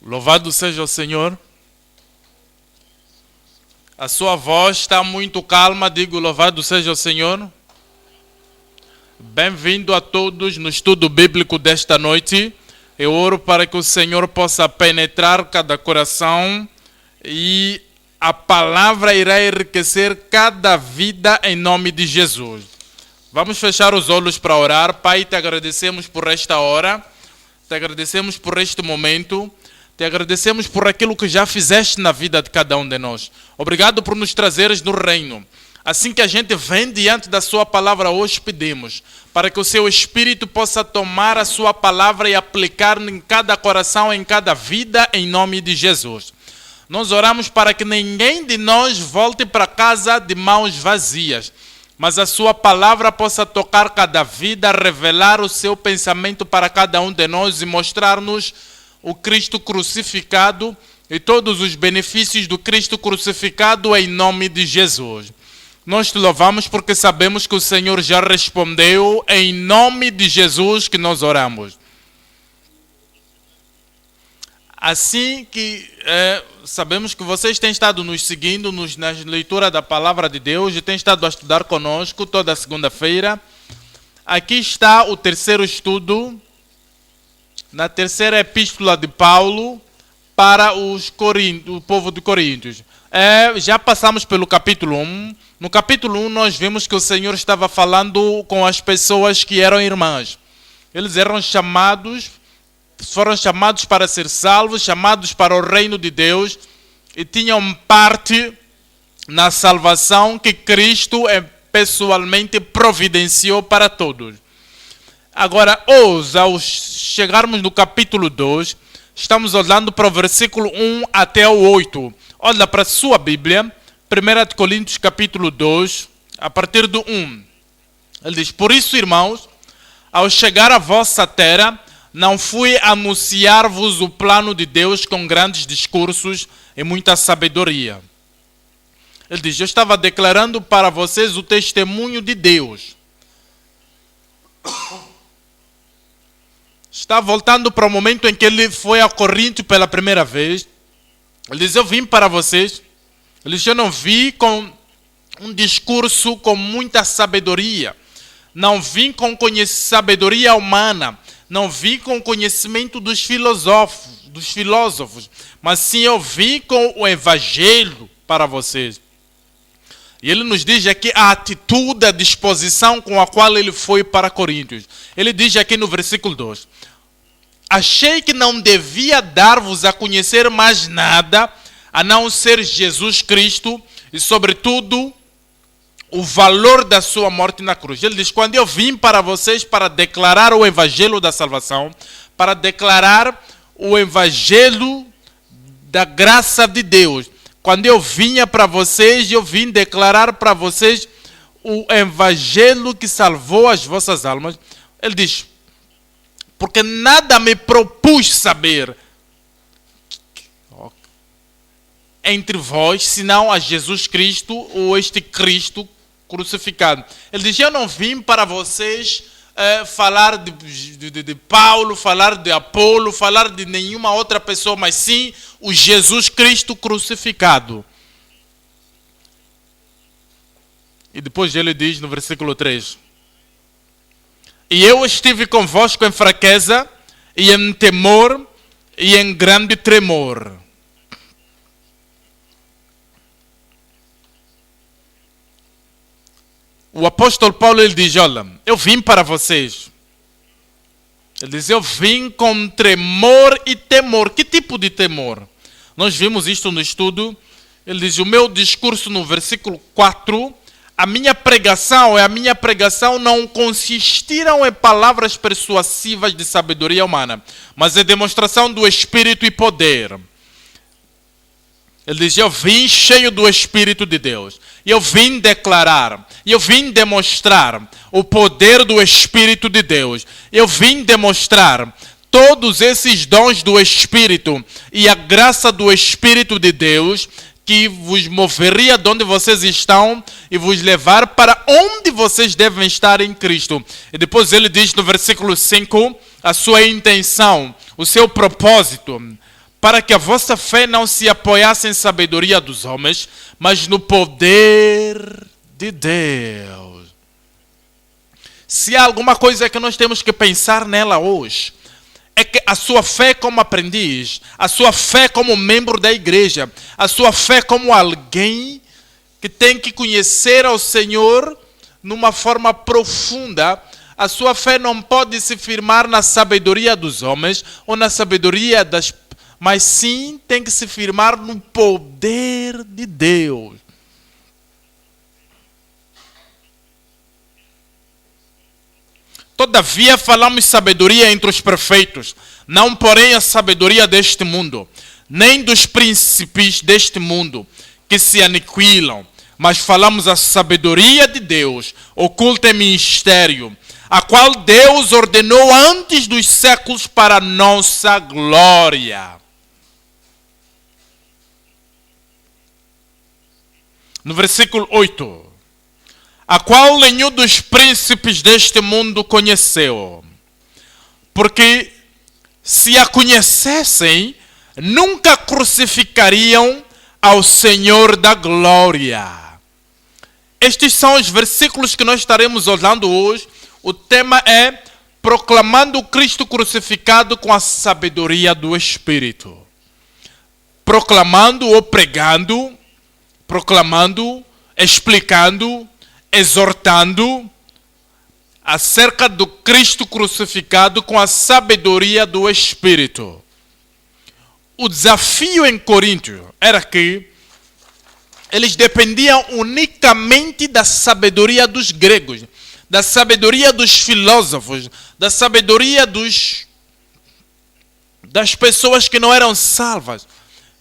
Louvado seja o Senhor. A sua voz está muito calma, digo louvado seja o Senhor. Bem-vindo a todos no estudo bíblico desta noite. Eu oro para que o Senhor possa penetrar cada coração e a palavra irá enriquecer cada vida em nome de Jesus. Vamos fechar os olhos para orar. Pai, te agradecemos por esta hora, te agradecemos por este momento, te agradecemos por aquilo que já fizeste na vida de cada um de nós. Obrigado por nos trazeres no reino. Assim que a gente vem diante da sua palavra hoje, pedimos para que o seu Espírito possa tomar a sua palavra e aplicar em cada coração, em cada vida, em nome de Jesus. Nós oramos para que ninguém de nós volte para casa de mãos vazias, mas a sua palavra possa tocar cada vida, revelar o seu pensamento para cada um de nós e mostrar-nos o Cristo crucificado e todos os benefícios do Cristo crucificado em nome de Jesus. Nós te louvamos porque sabemos que o Senhor já respondeu, em nome de Jesus que nós oramos. Assim que sabemos que vocês têm estado nos seguindo na leitura da palavra de Deus e têm estado a estudar conosco toda segunda-feira. Aqui está o terceiro estudo, na terceira epístola de Paulo para o povo de Coríntios. Já passamos pelo capítulo 1. No capítulo 1 nós vimos que o Senhor estava falando com as pessoas que eram irmãs. Eles eram foram chamados para ser salvos, chamados para o reino de Deus e tinham parte na salvação que Cristo pessoalmente providenciou para todos. Agora, hoje, ao chegarmos no capítulo 2, estamos olhando para o versículo 1 até o 8. Olha para a sua Bíblia, 1 Coríntios capítulo 2, a partir do 1. Ele diz: por isso, irmãos, ao chegar à vossa terra, não fui anunciar-vos o plano de Deus com grandes discursos e muita sabedoria. Ele diz: eu estava declarando para vocês o testemunho de Deus. Está voltando para o momento em que ele foi a Corinto pela primeira vez. Ele diz: eu vim para vocês. Ele diz: eu não vi com um discurso com muita sabedoria. Não vim com sabedoria humana. Não vim com o conhecimento dos filósofos. Mas sim eu vim com o evangelho para vocês. E ele nos diz aqui a atitude, a disposição com a qual ele foi para Coríntios. Ele diz aqui no versículo 2: achei que não devia dar-vos a conhecer mais nada, a não ser Jesus Cristo e, sobretudo, o valor da sua morte na cruz. Ele diz: quando eu vim para vocês para declarar o evangelho da salvação, para declarar o evangelho da graça de Deus, quando eu vinha para vocês, eu vim declarar para vocês o evangelho que salvou as vossas almas. Ele diz: porque nada me propus saber entre vós, senão a Jesus Cristo ou este Cristo crucificado. Ele diz: eu não vim para vocês falar de Paulo, falar de Apolo, falar de nenhuma outra pessoa, mas sim o Jesus Cristo crucificado. E depois ele diz no versículo 3: e eu estive convosco em fraqueza, e em temor, e em grande tremor. O apóstolo Paulo, ele diz: olha, eu vim para vocês. Ele diz: eu vim com tremor e temor. Que tipo de temor? Nós vimos isto no estudo. Ele diz: o meu discurso no versículo 4, a minha pregação não consistiram em palavras persuasivas de sabedoria humana, mas em demonstração do Espírito e poder. Ele diz: eu vim cheio do Espírito de Deus. Eu vim declarar, eu vim demonstrar o poder do Espírito de Deus. Eu vim demonstrar todos esses dons do Espírito e a graça do Espírito de Deus que vos moveria de onde vocês estão e vos levar para onde vocês devem estar em Cristo. E depois ele diz no versículo 5 a sua intenção, o seu propósito, para que a vossa fé não se apoiasse em sabedoria dos homens, mas no poder de Deus. Se há alguma coisa que nós temos que pensar nela hoje, é que a sua fé como aprendiz, a sua fé como membro da igreja, a sua fé como alguém que tem que conhecer ao Senhor numa forma profunda, a sua fé não pode se firmar na sabedoria dos homens ou na sabedoria das... mas sim tem que se firmar no poder de Deus. Todavia falamos sabedoria entre os perfeitos, não porém a sabedoria deste mundo, nem dos príncipes deste mundo, que se aniquilam, mas falamos a sabedoria de Deus, oculta em mistério, a qual Deus ordenou antes dos séculos para nossa glória. No versículo 8. A qual nenhum dos príncipes deste mundo conheceu. Porque se a conhecessem, nunca crucificariam ao Senhor da glória. Estes são os versículos que nós estaremos olhando hoje. O tema é proclamando o Cristo crucificado com a sabedoria do Espírito. Proclamando ou pregando, proclamando, explicando, exortando acerca do Cristo crucificado com a sabedoria do Espírito. O desafio em Corinto era que eles dependiam unicamente da sabedoria dos gregos, da sabedoria dos filósofos, da sabedoria das pessoas que não eram salvas.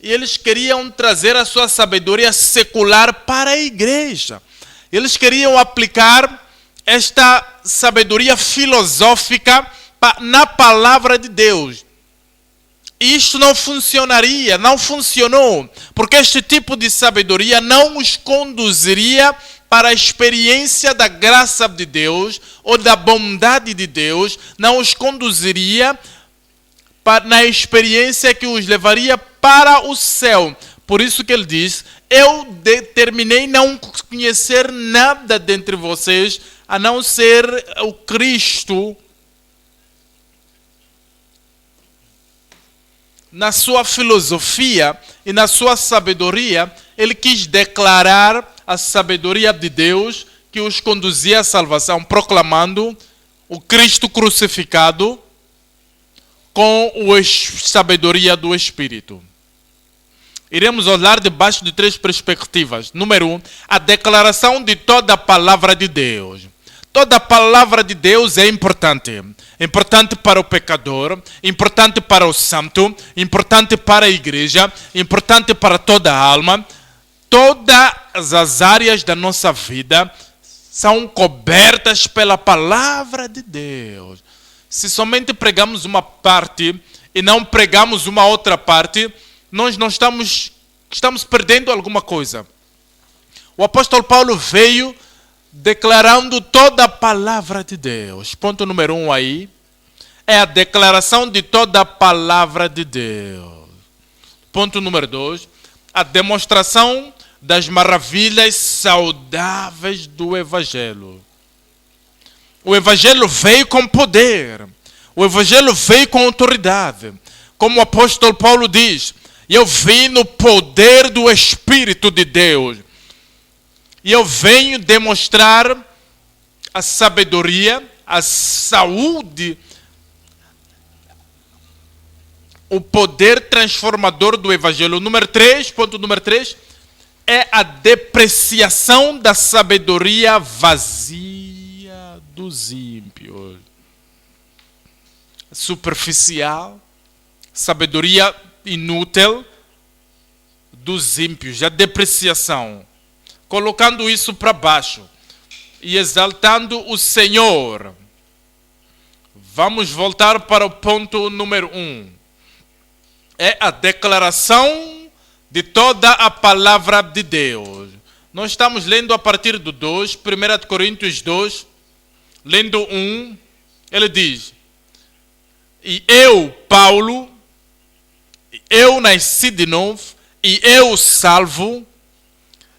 E eles queriam trazer a sua sabedoria secular para a igreja. Eles queriam aplicar esta sabedoria filosófica na palavra de Deus. E isto não funcionaria, não funcionou, porque este tipo de sabedoria não os conduziria para a experiência da graça de Deus ou da bondade de Deus, não os conduziria na experiência que os levaria para o céu. Por isso que ele diz, eu determinei não conhecer nada dentre vocês, a não ser o Cristo na sua filosofia e na sua sabedoria. Ele quis declarar a sabedoria de Deus que os conduzia à salvação, proclamando o Cristo crucificado com a sabedoria do Espírito. Iremos olhar debaixo de três perspectivas. Número 1, a declaração de toda a palavra de Deus. Toda a palavra de Deus é importante. Importante para o pecador, importante para o santo, importante para a igreja, importante para toda a alma. Todas as áreas da nossa vida são cobertas pela palavra de Deus. Se somente pregamos uma parte e não pregamos uma outra parte, nós não estamos perdendo alguma coisa. O apóstolo Paulo veio declarando toda a palavra de Deus. Ponto número 1 aí é a declaração de toda a palavra de Deus. Ponto número 2, a demonstração das maravilhas saudáveis do Evangelho. O Evangelho veio com poder. O Evangelho veio com autoridade. Como o apóstolo Paulo diz, eu vim no poder do Espírito de Deus. E eu venho demonstrar a sabedoria, a saúde, o poder transformador do Evangelho. Ponto número 3, é a depreciação da sabedoria vazia dos ímpios. Superficial, sabedoria inútil dos ímpios, a depreciação. Colocando isso para baixo e exaltando o Senhor. Vamos voltar para o ponto número 1. É a declaração de toda a palavra de Deus. Nós estamos lendo a partir do 2, 1 Coríntios 2, lendo 1, ele diz, e eu, Paulo, eu nasci de novo e eu salvo.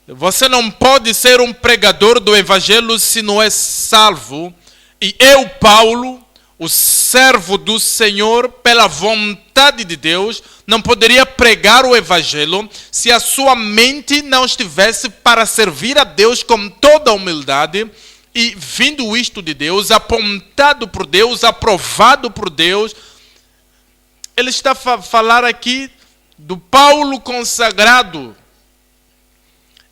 Você não pode ser um pregador do evangelho se não é salvo. E eu, Paulo, o servo do Senhor, pela vontade de Deus, não poderia pregar o evangelho se a sua mente não estivesse para servir a Deus com toda a humildade e vindo isto de Deus, apontado por Deus, aprovado por Deus. Ele está a falar aqui do Paulo consagrado.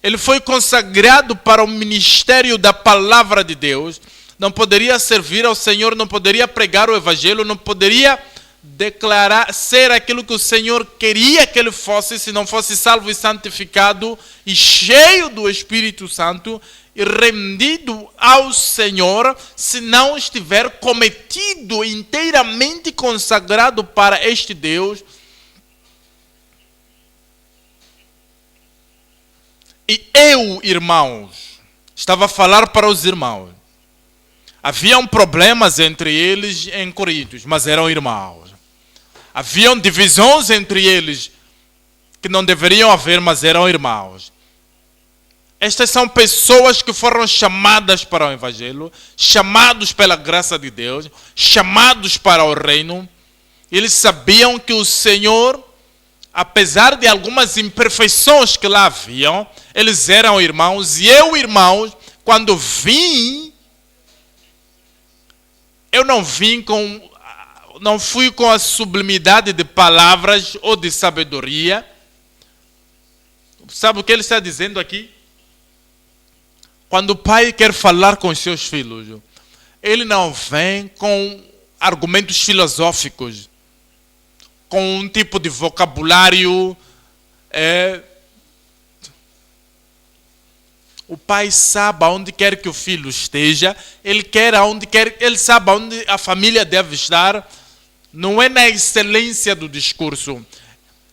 Ele foi consagrado para o ministério da palavra de Deus. Não poderia servir ao Senhor, não poderia pregar o evangelho, não poderia declarar, ser aquilo que o Senhor queria que ele fosse, se não fosse salvo e santificado e cheio do Espírito Santo e rendido ao Senhor, se não estiver cometido, inteiramente consagrado para este Deus. E eu, irmãos, estava a falar para os irmãos. Haviam problemas entre eles em Coríntios, mas eram irmãos. Haviam divisões entre eles que não deveriam haver, mas eram irmãos. Estas são pessoas que foram chamadas para o Evangelho, chamados pela graça de Deus, chamados para o reino. Eles sabiam que o Senhor, apesar de algumas imperfeições que lá haviam, eles eram irmãos. E eu, irmãos, quando vim, eu não fui com a sublimidade de palavras ou de sabedoria. Sabe o que ele está dizendo aqui? Quando o pai quer falar com os seus filhos, ele não vem com argumentos filosóficos, com um tipo de vocabulário. O pai sabe aonde quer que o filho esteja, ele sabe aonde a família deve estar. Não é na excelência do discurso.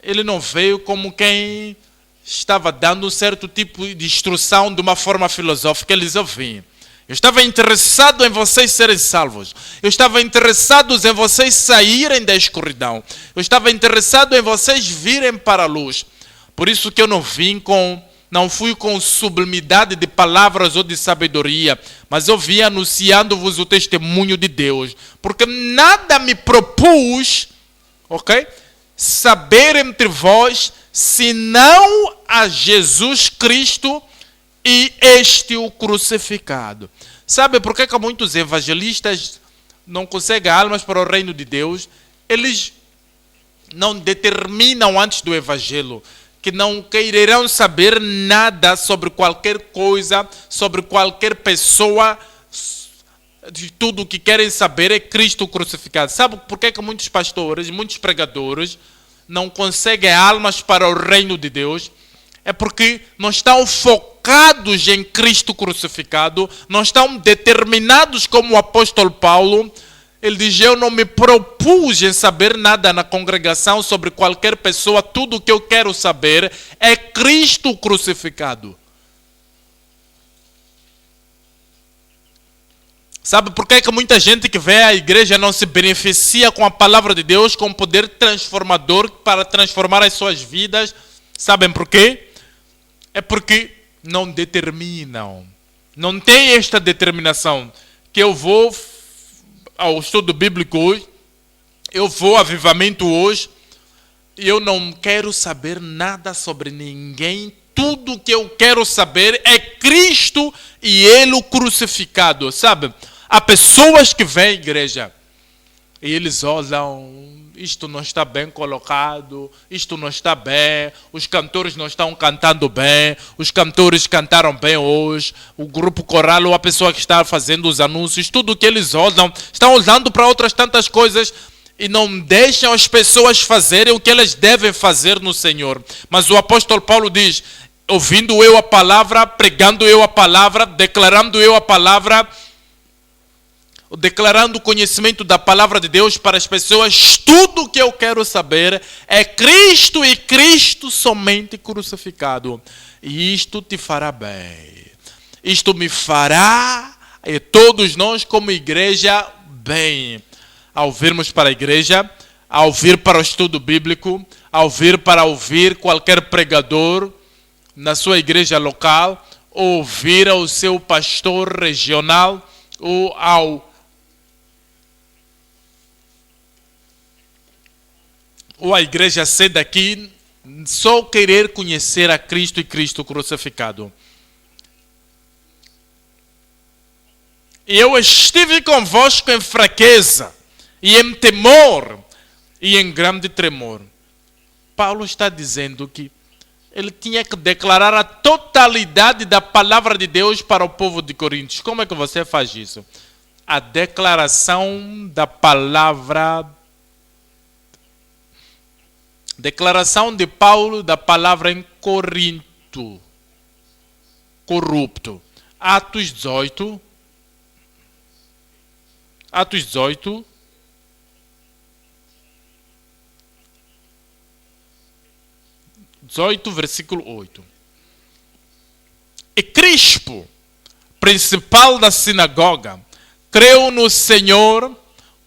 Ele não veio como quem estava dando um certo tipo de instrução de uma forma filosófica. Eles ouviam. Eu estava interessado em vocês serem salvos. Eu estava interessado em vocês saírem da escuridão. Eu estava interessado em vocês virem para a luz. Por isso que eu não fui com sublimidade de palavras ou de sabedoria, mas eu vim anunciando-vos o testemunho de Deus. Porque nada me propus, saber entre vós, senão a Jesus Cristo e este o crucificado. Sabe por que muitos evangelistas não conseguem almas para o reino de Deus? Eles não determinam antes do evangelho que não quererão saber nada sobre qualquer coisa, sobre qualquer pessoa. De tudo o que querem saber é Cristo crucificado. Sabe por que muitos pastores, muitos pregadores não conseguem almas para o reino de Deus? É porque não estão focados em Cristo crucificado, não estão determinados como o apóstolo Paulo. Ele diz, eu não me propus em saber nada na congregação sobre qualquer pessoa, tudo o que eu quero saber é Cristo crucificado. Sabe por que muita gente que vem à igreja não se beneficia com a palavra de Deus, com o poder transformador para transformar as suas vidas? Sabem por quê? É porque não determinam. Não tem esta determinação que eu vou ao estudo bíblico hoje, eu vou ao avivamento hoje, e eu não quero saber nada sobre ninguém. Tudo que eu quero saber é Cristo e Ele o crucificado, sabe? Há pessoas que vêm à igreja e eles olham, isto não está bem colocado, isto não está bem, os cantores não estão cantando bem, os cantores cantaram bem hoje, o grupo coral ou a pessoa que está fazendo os anúncios, tudo que eles olham, estão olhando para outras tantas coisas e não deixam as pessoas fazerem o que elas devem fazer no Senhor. Mas o apóstolo Paulo diz, ouvindo eu a palavra, pregando eu a palavra, declarando eu a palavra, declarando o conhecimento da palavra de Deus para as pessoas, tudo o que eu quero saber é Cristo e Cristo somente crucificado. E isto te fará bem. Isto me fará, e todos nós como igreja, bem. Ao virmos para a igreja, ao vir para o estudo bíblico, ao vir para ouvir qualquer pregador na sua igreja local, ou ouvir ao seu pastor regional, ou a igreja sede aqui, só querer conhecer a Cristo e Cristo crucificado. E eu estive convosco em fraqueza, e em temor, e em grande tremor. Paulo está dizendo que ele tinha que declarar a totalidade da palavra de Deus para o povo de Coríntios. Como é que você faz isso? A declaração da palavra. Declaração de Paulo da palavra em Corinto. Corrupto. Atos 18. Atos 18. Versículo 8. E Crispo, principal da sinagoga, creu no Senhor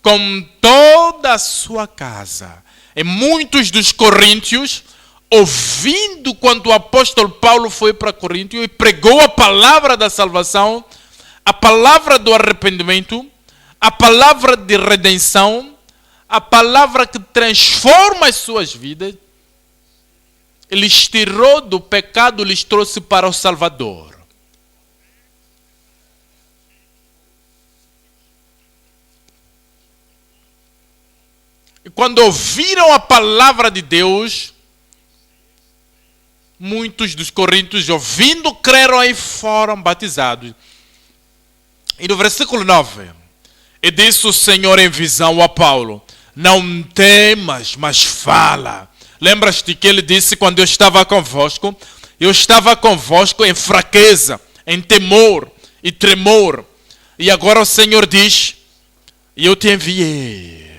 com toda a sua casa. E muitos dos coríntios, ouvindo quando o apóstolo Paulo foi para Coríntio e pregou a palavra da salvação, a palavra do arrependimento, a palavra de redenção, a palavra que transforma as suas vidas, ele lhes tirou do pecado, lhes trouxe para o Salvador. E quando ouviram a palavra de Deus, muitos dos coríntios, ouvindo, creram e foram batizados. E no versículo 9, e disse o Senhor em visão a Paulo: não temas, mas fala. Lembras-te que ele disse quando eu estava convosco em fraqueza, em temor e tremor. E agora o Senhor diz: e eu te enviei,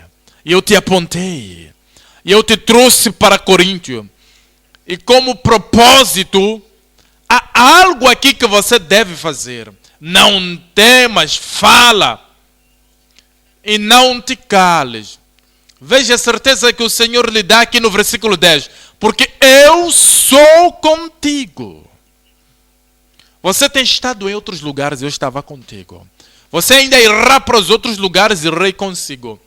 e eu te apontei, e eu te trouxe para Coríntio. E como propósito, há algo aqui que você deve fazer. Não temas, fala, e não te cales. Veja a certeza que o Senhor lhe dá aqui no versículo 10. Porque eu sou contigo. Você tem estado em outros lugares, eu estava contigo. Você ainda irá para os outros lugares e irei consigo.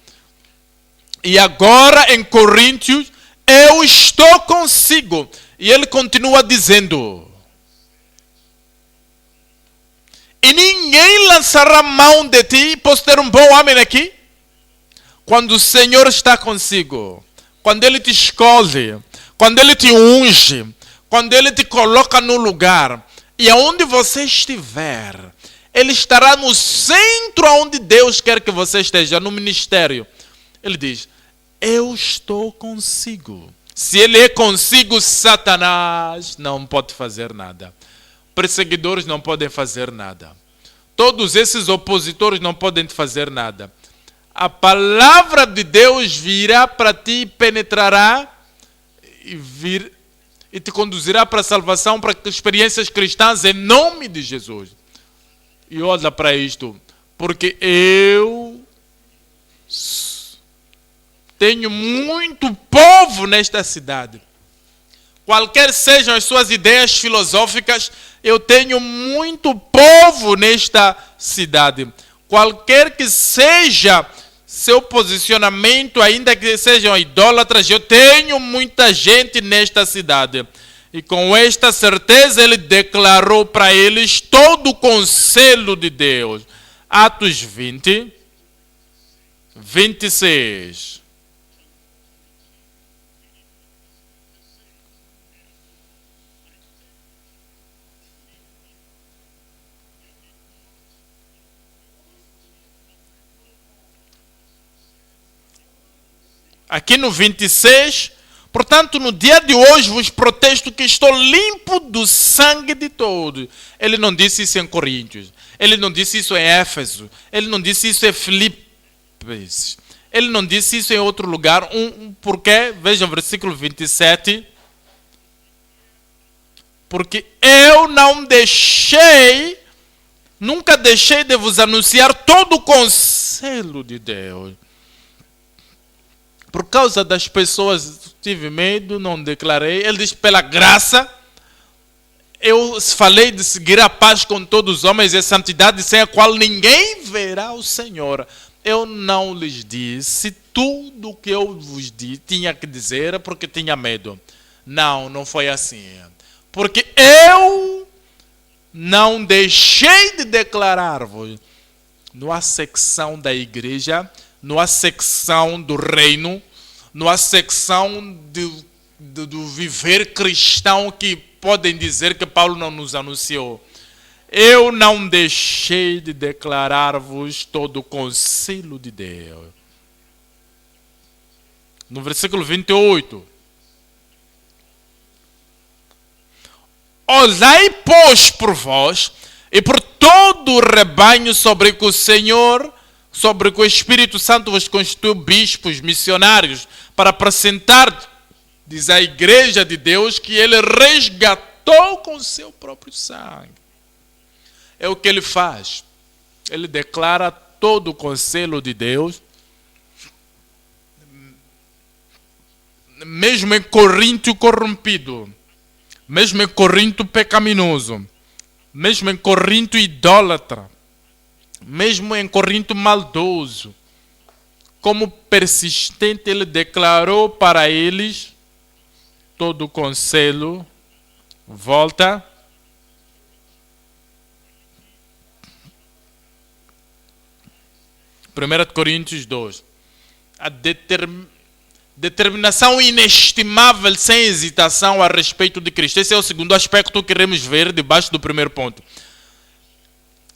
E agora em Coríntios, eu estou consigo. E ele continua dizendo: e ninguém lançará mão de ti. Posso ter um bom amém aqui? Quando o Senhor está consigo, quando Ele te escolhe, quando Ele te unge, quando Ele te coloca no lugar, e aonde você estiver, Ele estará no centro onde Deus quer que você esteja, no ministério. Ele diz: eu estou consigo. Se Ele é consigo, Satanás não pode fazer nada. Perseguidores não podem fazer nada. Todos esses opositores não podem fazer nada. A palavra de Deus virá para ti, penetrará e te conduzirá para a salvação, para experiências cristãs em nome de Jesus. E olha para isto, porque eu tenho muito povo nesta cidade. Qualquer sejam as suas ideias filosóficas, eu tenho muito povo nesta cidade. Qualquer que seja seu posicionamento, ainda que sejam idólatras, eu tenho muita gente nesta cidade. E com esta certeza ele declarou para eles todo o conselho de Deus. Atos 20, 26. Aqui no 26, portanto, no dia de hoje vos protesto que estou limpo do sangue de todos. Ele não disse isso em Coríntios. Ele não disse isso em Éfeso. Ele não disse isso em Filipos. Ele não disse isso em outro lugar. Porque, vejam o versículo 27. Porque eu não deixei, nunca deixei de vos anunciar todo o conselho de Deus. Por causa das pessoas, tive medo, não declarei. Ele diz, pela graça, eu falei de seguir a paz com todos os homens e a santidade sem a qual ninguém verá o Senhor. Eu não lhes disse tudo o que eu vos tinha que dizer porque tinha medo. Não, não foi assim. Porque eu não deixei de declarar-vos numa secção da igreja, numa secção do reino, numa secção do viver cristão que podem dizer que Paulo não nos anunciou. Eu não deixei de declarar-vos todo o conselho de Deus. No versículo 28. Olhai, pois, por vós e por todo o rebanho sobre que o Senhor, sobre que o Espírito Santo vos constituiu bispos, missionários, para apresentar, diz a igreja de Deus, que ele resgatou com seu próprio sangue. É o que ele faz. Ele declara todo o conselho de Deus. Mesmo em Corinto corrompido, mesmo em Corinto pecaminoso, mesmo em Corinto idólatra, mesmo em Corinto maldoso, como persistente ele declarou para eles todo o conselho. Volta. Primeira de Coríntios 2. A determinação inestimável, sem hesitação, a respeito de Cristo. Esse é o segundo aspecto que queremos ver debaixo do primeiro ponto.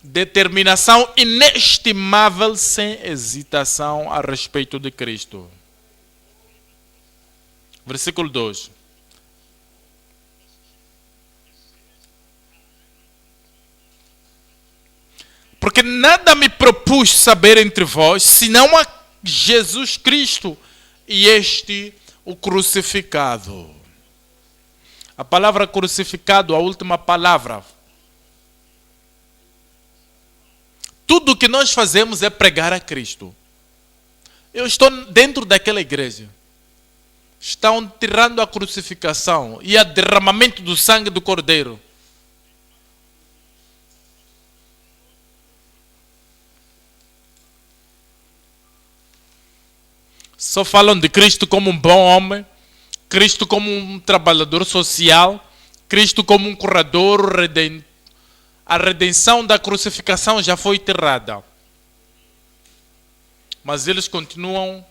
Determinação inestimável, sem hesitação, a respeito de Cristo. Versículo 2. Porque nada me propus saber entre vós, senão a Jesus Cristo e este o crucificado. A palavra crucificado, a última palavra. Tudo o que nós fazemos é pregar a Cristo. Eu estou dentro daquela igreja. Estão tirando a crucificação e o derramamento do sangue do Cordeiro. Só falam de Cristo como um bom homem, Cristo como um trabalhador social, Cristo como um curador, a redenção da crucificação já foi enterrada. Mas eles continuam.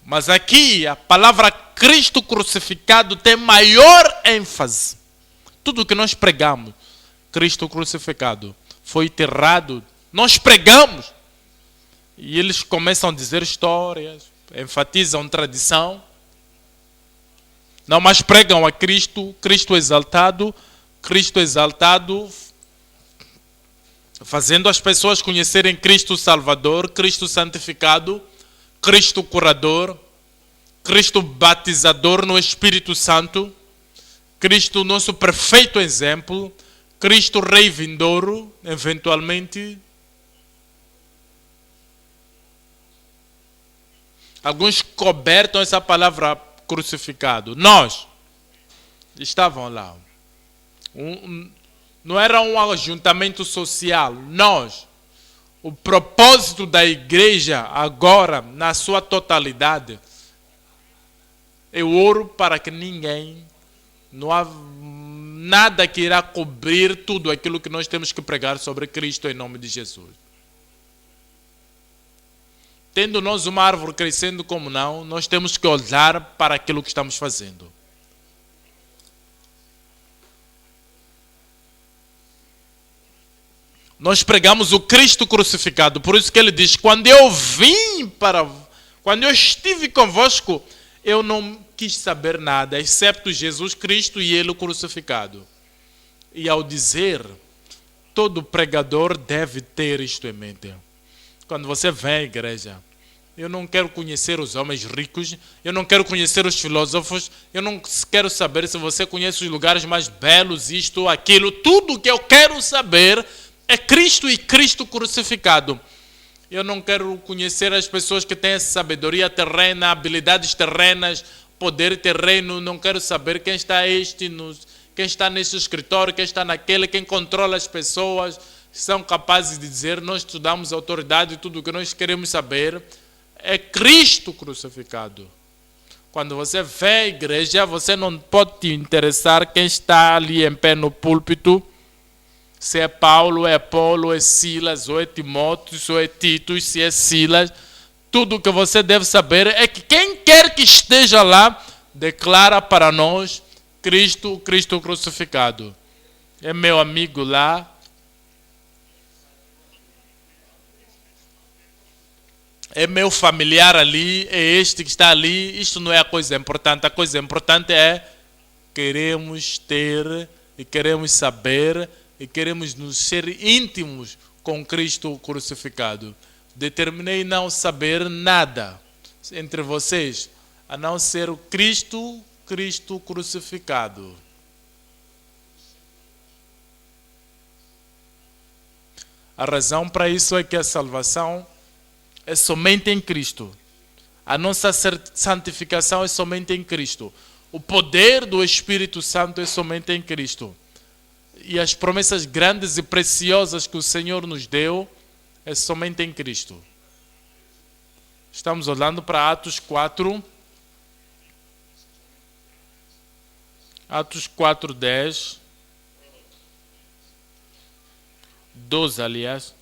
Mas aqui a palavra Cristo crucificado tem maior ênfase. Tudo que nós pregamos, Cristo crucificado, foi enterrado. Nós pregamos. E eles começam a dizer histórias, enfatizam tradição. Não, mas pregam a Cristo, Cristo exaltado, fazendo as pessoas conhecerem Cristo Salvador, Cristo santificado, Cristo curador, Cristo batizador no Espírito Santo, Cristo nosso perfeito exemplo, Cristo Rei vindouro, eventualmente. Alguns cobertam essa palavra crucificado. Nós estavam lá. Não era um ajuntamento social. Nós. O propósito da igreja agora, na sua totalidade, eu oro para que ninguém, não há nada que irá cobrir tudo aquilo que nós temos que pregar sobre Cristo em nome de Jesus. Tendo nós uma árvore crescendo como não, nós temos que olhar para aquilo que estamos fazendo. Nós pregamos o Cristo crucificado. Por isso que ele diz, quando eu estive convosco, eu não quis saber nada, excepto Jesus Cristo e ele crucificado. E ao dizer, todo pregador deve ter isto em mente. Quando você vem à igreja, eu não quero conhecer os homens ricos, eu não quero conhecer os filósofos, eu não quero saber se você conhece os lugares mais belos, isto, aquilo. Tudo que eu quero saber é Cristo e Cristo crucificado. Eu não quero conhecer as pessoas que têm sabedoria terrena, habilidades terrenas, poder terreno. Não quero saber quem está quem está nesse escritório, quem está naquele, quem controla as pessoas. São capazes de dizer, nós estudamos autoridade, tudo o que nós queremos saber é Cristo crucificado. Quando você vê a igreja, você não pode te interessar quem está ali em pé no púlpito, se é Paulo, é Apolo, é Silas, ou é Timóteo, ou é Tito, se é Silas. Tudo o que você deve saber é que quem quer que esteja lá, declara para nós Cristo crucificado. É meu amigo lá. É meu familiar ali, é este que está ali. Isto não é a coisa importante. A coisa importante é queremos ter e queremos saber e queremos nos ser íntimos com Cristo crucificado. Determinei não saber nada entre vocês, a não ser o Cristo crucificado. A razão para isso é que a salvação é somente em Cristo. A nossa santificação é somente em Cristo. O poder do Espírito Santo é somente em Cristo. E as promessas grandes e preciosas que o Senhor nos deu é somente em Cristo. Estamos olhando para Atos 4. Atos 4, 10. 12, aliás.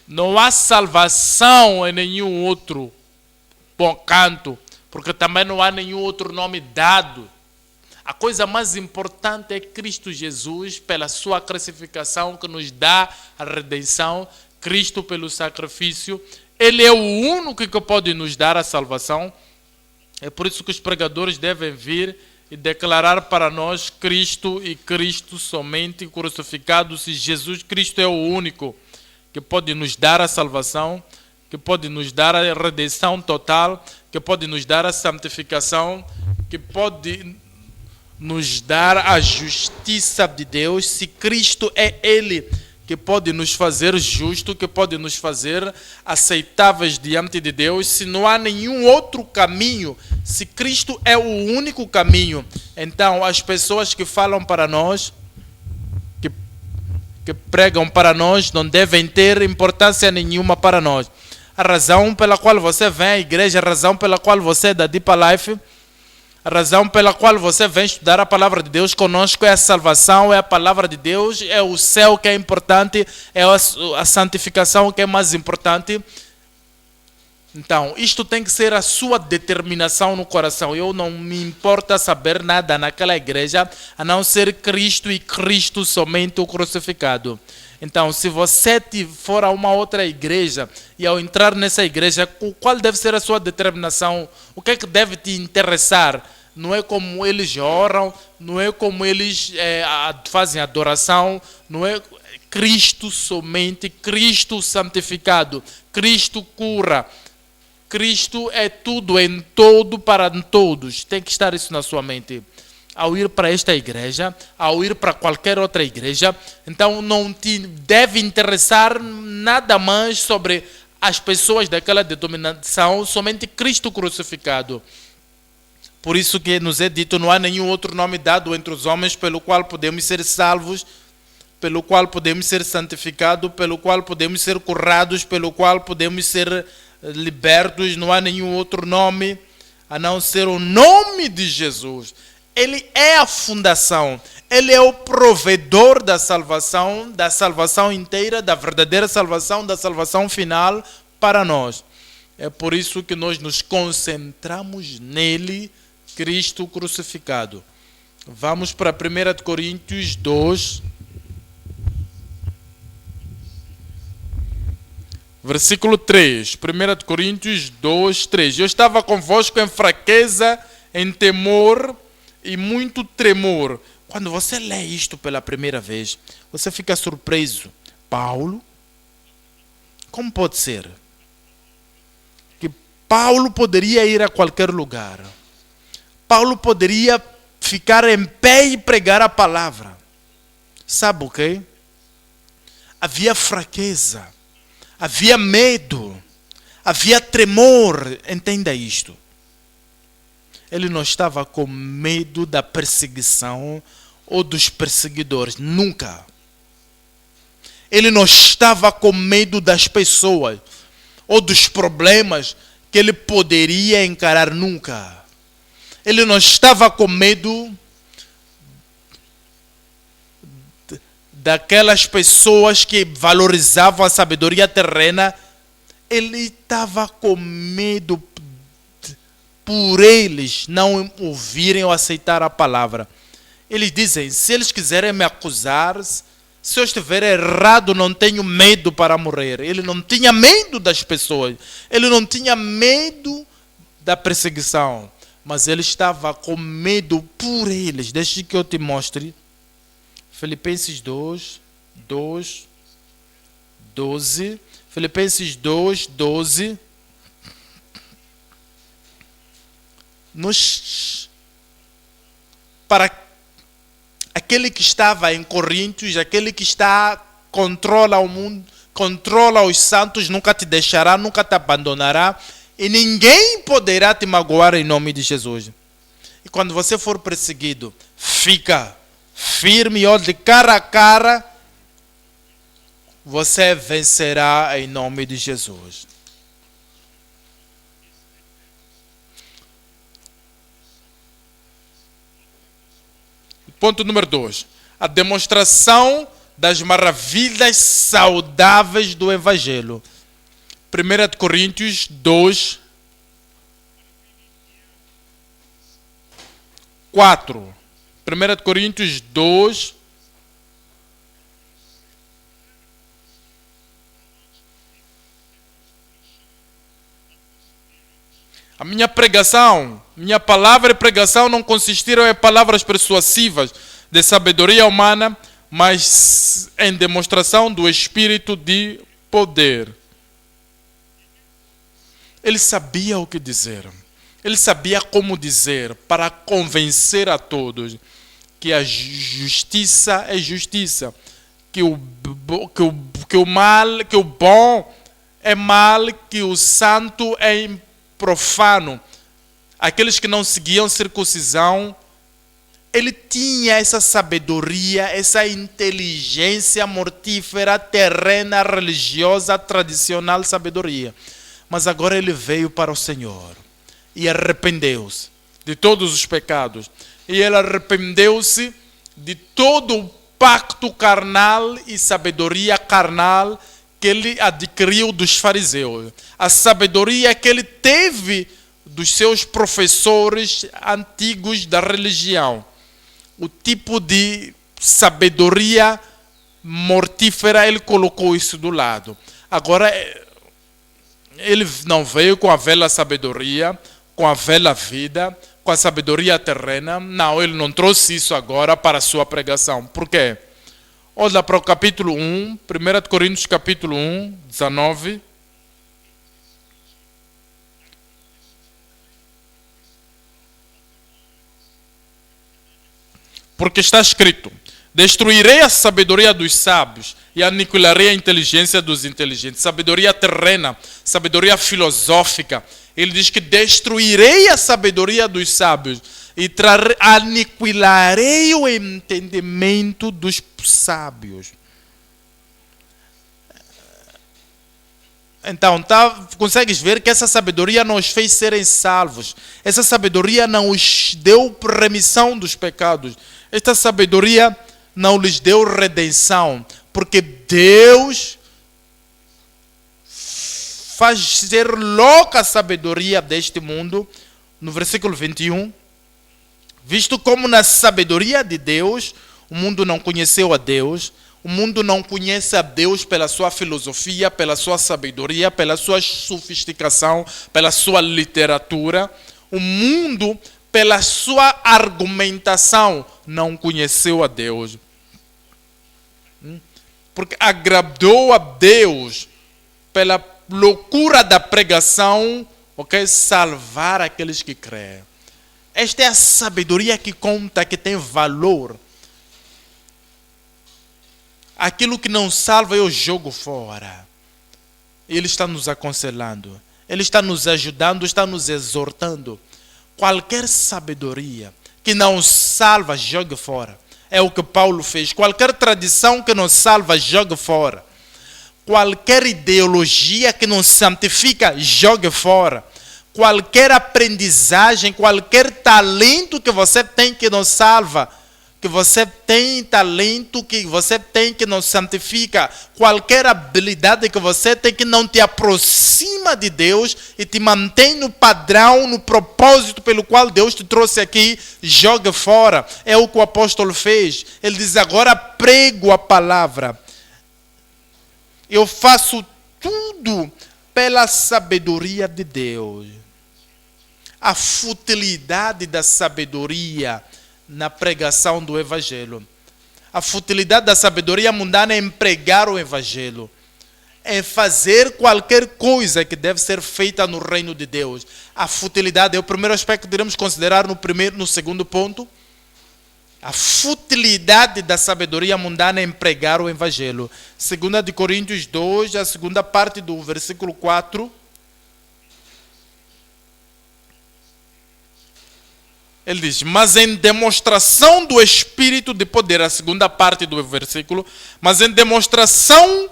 Não há salvação em nenhum outro bom canto, porque também não há nenhum outro nome dado. A coisa mais importante é Cristo Jesus, pela sua crucificação, que nos dá a redenção. Cristo pelo sacrifício. Ele é o único que pode nos dar a salvação. É por isso que os pregadores devem vir e declarar para nós Cristo e Cristo somente crucificado. Se Jesus Cristo é o único que pode nos dar a salvação, que pode nos dar a redenção total, que pode nos dar a santificação, que pode nos dar a justiça de Deus. Se Cristo é Ele que pode nos fazer justo, que pode nos fazer aceitáveis diante de Deus, se não há nenhum outro caminho, se Cristo é o único caminho, então as pessoas que falam para nós, que pregam para nós, não devem ter importância nenhuma para nós. A razão pela qual você vem à igreja, a razão pela qual você é da Deeper Life, a razão pela qual você vem estudar a palavra de Deus conosco é a salvação, é a palavra de Deus, é o céu que é importante, é a santificação que é mais importante. Então, isto tem que ser a sua determinação no coração. Eu não me importa saber nada naquela igreja, a não ser Cristo e Cristo somente o crucificado. Então, se você for a uma outra igreja e ao entrar nessa igreja, qual deve ser a sua determinação? O que é que deve te interessar? Não é como eles oram, não é como eles fazem adoração, não é Cristo somente, Cristo santificado, Cristo cura. Cristo é tudo em todo para todos. Tem que estar isso na sua mente. Ao ir para esta igreja, ao ir para qualquer outra igreja, então não te deve interessar nada mais sobre as pessoas daquela denominação, somente Cristo crucificado. Por isso que nos é dito, não há nenhum outro nome dado entre os homens pelo qual podemos ser salvos, pelo qual podemos ser santificados, pelo qual podemos ser curados, pelo qual podemos ser libertos. Não há nenhum outro nome a não ser o nome de Jesus. Ele é a fundação, Ele é o provedor da salvação inteira, da verdadeira salvação, da salvação final para nós. É por isso que nós nos concentramos nele, Cristo crucificado. Vamos para 1 Coríntios 2, versículo 3. 1 Coríntios 2, 3. Eu estava convosco em fraqueza, em temor e muito tremor. Quando você lê isto pela primeira vez, você fica surpreso. Paulo? Como pode ser que Paulo poderia ir a qualquer lugar? Paulo poderia ficar em pé e pregar a palavra. Sabe o quê? Havia fraqueza, havia medo, havia tremor. Entenda isto. Ele não estava com medo da perseguição ou dos perseguidores. Nunca. Ele não estava com medo das pessoas ou dos problemas que ele poderia encarar. Nunca. Ele não estava com medo daquelas pessoas que valorizavam a sabedoria terrena. Ele estava com medo por eles não ouvirem ou aceitar a palavra. Eles dizem, se eles quiserem me acusar, se eu estiver errado, não tenho medo para morrer. Ele não tinha medo das pessoas. Ele não tinha medo da perseguição. Mas ele estava com medo por eles. Deixe que eu te mostre. Filipenses 2, 12. Filipenses 2, 12. Para aquele que estava em Coríntios, aquele que controla o mundo, controla os santos, nunca te deixará, nunca te abandonará, e ninguém poderá te magoar em nome de Jesus. E quando você for perseguido, fica firme, olhe de cara a cara, você vencerá em nome de Jesus. Ponto número 2. A demonstração das maravilhas saudáveis do Evangelho. 1 Coríntios 2, 4. 1 Coríntios 2, 4. A minha pregação, minha palavra e pregação não consistiram em palavras persuasivas de sabedoria humana, mas em demonstração do Espírito de poder. Ele sabia o que dizer. Ele sabia como dizer para convencer a todos que a justiça é justiça, que o bom é mal, que o santo é profano. Aqueles que não seguiam circuncisão, ele tinha essa sabedoria, essa inteligência mortífera, terrena, religiosa, tradicional sabedoria. Mas agora ele veio para o Senhor e arrependeu-se de todos os pecados. E ele arrependeu-se de todo o pacto carnal e sabedoria carnal que ele adquiriu dos fariseus. A sabedoria que ele teve dos seus professores antigos da religião. O tipo de sabedoria mortífera, ele colocou isso do lado. Agora, ele não veio com a velha sabedoria, com a velha vida, com a sabedoria terrena. Não, ele não trouxe isso agora para a sua pregação. Por quê? Olha para o capítulo 1, 1 Coríntios capítulo 1, 19. Porque está escrito, destruirei a sabedoria dos sábios e aniquilarei a inteligência dos inteligentes. Sabedoria terrena, sabedoria filosófica. Ele diz que destruirei a sabedoria dos sábios e aniquilarei o entendimento dos sábios. Então, consegues ver que essa sabedoria não os fez serem salvos. Essa sabedoria não os deu remissão dos pecados. Esta sabedoria não lhes deu redenção. Porque Deus faz ser louca a sabedoria deste mundo. No versículo 21. Visto como na sabedoria de Deus, o mundo não conheceu a Deus. O mundo não conhece a Deus pela sua filosofia, pela sua sabedoria, pela sua sofisticação, pela sua literatura. O mundo, pela sua argumentação, não conheceu a Deus. Porque agradou a Deus pela loucura da pregação, salvar aqueles que creem. Esta é a sabedoria que conta, que tem valor. Aquilo que não salva eu jogo fora. Ele está nos aconselhando. Ele está nos ajudando, está nos exortando. Qualquer sabedoria que não salva, jogue fora. É o que Paulo fez. Qualquer tradição que não salva, jogue fora. Qualquer ideologia que não santifica, jogue fora. Qualquer aprendizagem, qualquer talento que você tem que não salva, que você tem talento que você tem que não santifica, qualquer habilidade que você tem que não te aproxima de Deus e te mantém no padrão, no propósito pelo qual Deus te trouxe aqui, jogue fora. É o que o apóstolo fez. Ele diz: agora prego a palavra. Eu faço tudo pela sabedoria de Deus. A futilidade da sabedoria na pregação do Evangelho. A futilidade da sabedoria mundana é em pregar o Evangelho. É fazer qualquer coisa que deve ser feita no reino de Deus. A futilidade é o primeiro aspecto que iremos considerar no segundo ponto. A futilidade da sabedoria mundana é em pregar o Evangelho. 2 de Coríntios 2, a segunda parte do versículo 4. Ele diz: mas em demonstração do Espírito de poder, a segunda parte do versículo, mas em demonstração